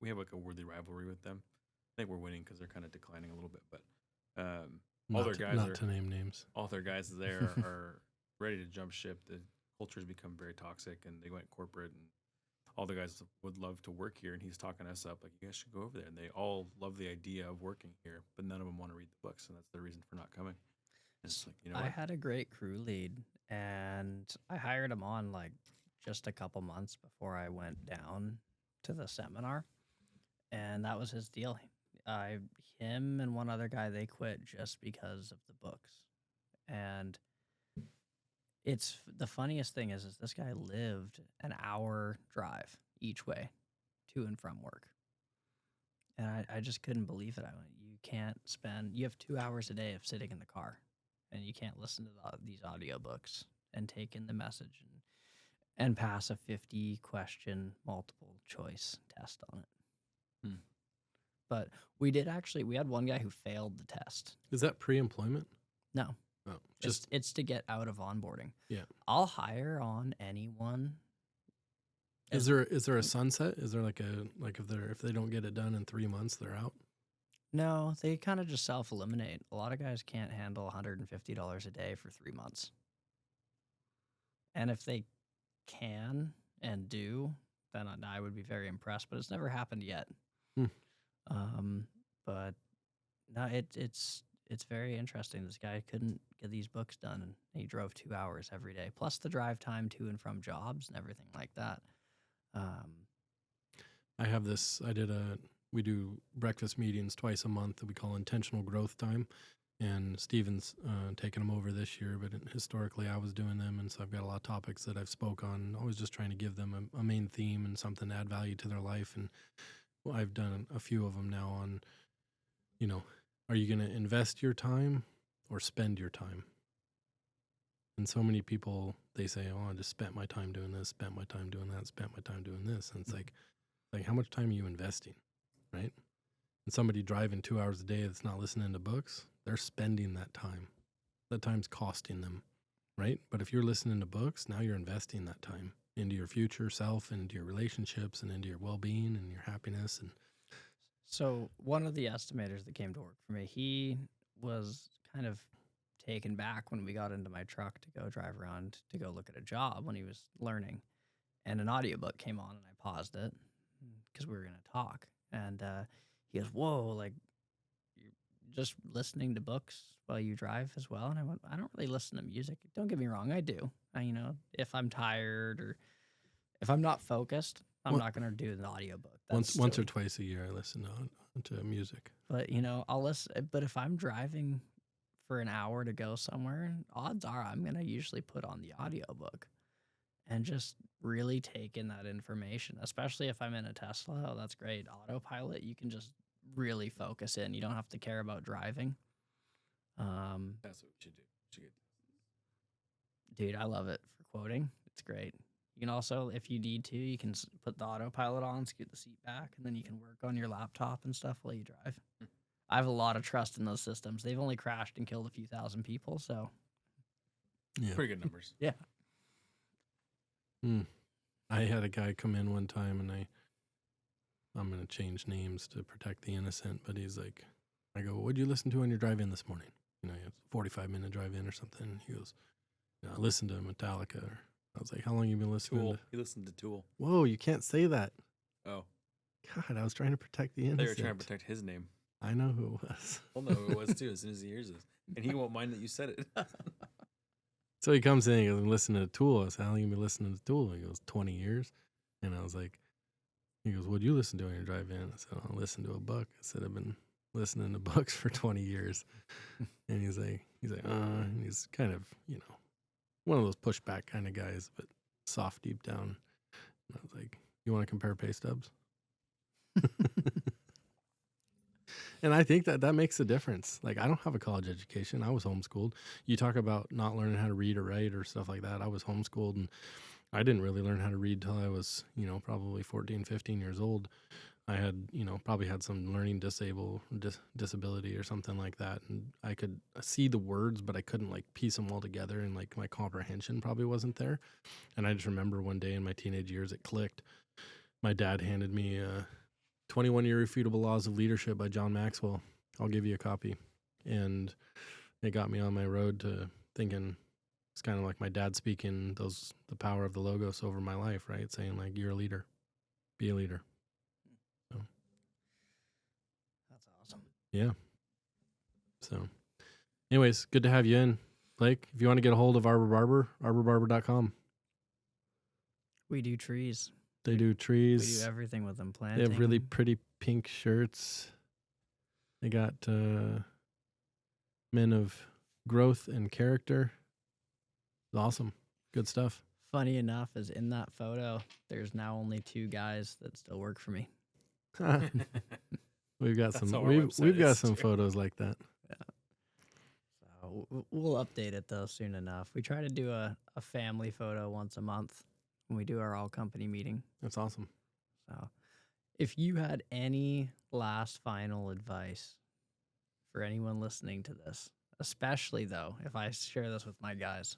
have like a worthy rivalry with them. I think we're winning because they're kind of declining a little bit, but all their guys not to name names. all their guys there are ready to jump ship. The culture's become very toxic, and they went corporate, and all the guys would love to work here. And he's talking us up like, you guys should go over there. And they all love the idea of working here, but none of them want to read the books, and that's the reason for not coming. And it's like, I had a great crew lead, and I hired him on like just a couple months before I went down to the seminar, and that was his deal. Him and one other guy, they quit just because of the books. And it's the funniest thing is this guy lived an hour drive each way to and from work. And I just couldn't believe it. I went, you have 2 hours a day of sitting in the car, and you can't listen to these audiobooks and take in the message and pass a 50-question multiple choice test on it. But we had one guy who failed the test. Is that pre-employment? No. Oh, It's to get out of onboarding. Yeah. I'll hire on anyone. Is there a sunset? Is there if they don't get it done in 3 months, they're out? No, they kind of just self-eliminate. A lot of guys can't handle $150 a day for 3 months. And if they can and do, then I would be very impressed. But it's never happened yet. But no, it's very interesting. This guy couldn't get these books done, and he drove 2 hours every day, plus the drive time to and from jobs and everything like that. I have this. We do breakfast meetings twice a month that we call intentional growth time. And Steven's taken them over this year, but historically I was doing them. And so I've got a lot of topics that I've spoke on, always just trying to give them a main theme and something to add value to their life. And I've done a few of them now on, are you going to invest your time or spend your time? And so many people, they say, oh, I just spent my time doing this, spent my time doing that, spent my time doing this. And it's like how much time are you investing, right? And somebody driving 2 hours a day that's not listening to books, they're spending that time. That time's costing them, right? But if you're listening to books, now you're investing that time into your future self, into your relationships, and into your well-being and your happiness. And so one of the estimators that came to work for me, he was kind of taken back when we got into my truck to go drive around to go look at a job when he was learning. and an audiobook came on, and I paused it because we were going to talk. And he goes, "Whoa, like you're just listening to books while you drive as well?" And I went, "I don't really listen to music. Don't get me wrong, I do. If I'm tired or if I'm not focused, I'm Well, not going to do an audiobook. Once That's or silly. twice a year, I listen to music. But I'll listen. But if I'm driving for an hour to go somewhere, odds are I'm going to usually put on the audiobook and just really take in that information, especially if I'm in a Tesla. Oh, that's great. Autopilot, you can just really focus in. You don't have to care about driving. That's what we should do. We should get Dude, I love it for quoting. It's great. You can also, if you need to, you can put the autopilot on, scoot the seat back, and then you can work on your laptop and stuff while you drive. I have a lot of trust in those systems. They've only crashed and killed a few thousand people, so Yeah. pretty good numbers. yeah. I had a guy come in one time, and I'm going to change names to protect the innocent, but he's like, I go, "What'd you listen to on your drive in this morning?" It's a 45-minute drive in or something. He goes, "I listened to Metallica." I was like, "How long you been listening Tool. to?" You listened to Tool. Whoa, you can't say that. Oh, God, I was trying to protect the I thought innocent. you were trying to protect his name. I know who it was. We'll know who it was too as soon as he hears this, and he won't mind that you said it. So he comes in and he goes, "I'm listening to Tool." I said, "How long you been listening to Tool?" He goes, 20 years. And I was like, he goes, "What'd you listen to on your drive in?" I said, "I'll listen to a book." I said, "I've been listening to books for 20 years. And he's like, and he's kind of, one of those pushback kind of guys, but soft deep down. And I was like, "You want to compare pay stubs?" And I think that makes a difference. Like, I don't have a college education. I was homeschooled. You talk about not learning how to read or write or stuff like that. I was homeschooled, and I didn't really learn how to read till I was, probably 14, 15 years old. I had, probably had some learning disability or something like that. And I could see the words, but I couldn't like piece them all together. And like my comprehension probably wasn't there. And I just remember one day in my teenage years, it clicked. My dad handed me 21 Irrefutable Laws of Leadership by John Maxwell. I'll give you a copy. And it got me on my road to thinking, it's kind of like my dad speaking the power of the logos over my life, right? Saying like, you're a leader, be a leader. So, That's awesome. yeah. So anyways, good to have you in, Blake. If you want to get a hold of Arbor Barber, arborbarber.com. We do trees. They do We trees. do everything with them. They Planting. have really pretty pink shirts. They got men of growth and character. It's awesome. Good stuff. Funny enough, is in that photo, there's now only 2 guys that still work for me. We've got That's some. how our We've website got is, some too. photos like that. So we'll update it though soon enough. We try to do a family photo once a month when we do our all company meeting. That's awesome. So if you had any last final advice for anyone listening to this, especially though, if I share this with my guys,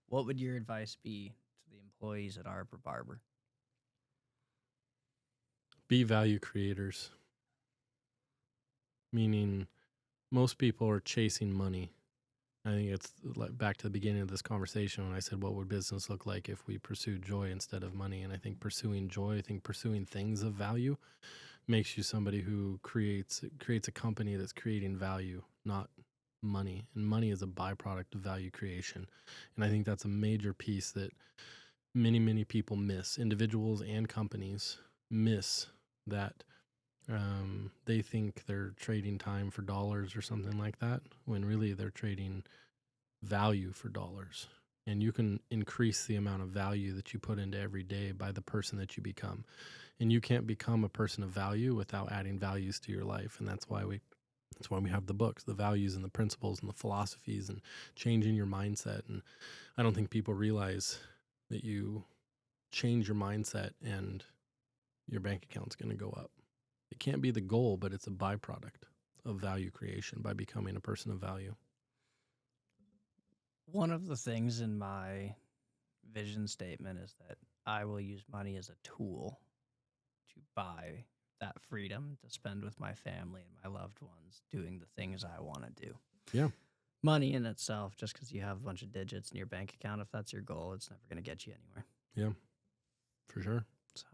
what would your advice be to the employees at Arbor Barber? Be value creators. Meaning, most people are chasing money. I think it's like back to the beginning of this conversation when I said, what would business look like if we pursued joy instead of money? And I think pursuing joy, I think pursuing things of value makes you somebody who creates a company that's creating value, not money. And money is a byproduct of value creation. And I think that's a major piece that many, many people miss. Individuals and companies miss that. They think they're trading time for dollars or something like that, when really they're trading value for dollars. And you can increase the amount of value that you put into every day by the person that you become. And you can't become a person of value without adding values to your life. And that's why we have the books, the values and the principles and the philosophies, and changing your mindset. And I don't think people realize that you change your mindset and your bank account's going to go up. It can't be the goal, but it's a byproduct of value creation by becoming a person of value. One of the things in my vision statement is that I will use money as a tool to buy that freedom to spend with my family and my loved ones doing the things I want to do. Yeah. Money in itself, just because you have a bunch of digits in your bank account, if that's your goal, it's never going to get you anywhere. Yeah. For sure. So,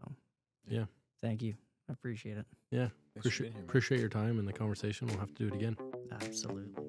Yeah. thank you. I appreciate it. Yeah. Thanks for being here, man. Appreciate your time and the conversation. We'll have to do it again. Absolutely.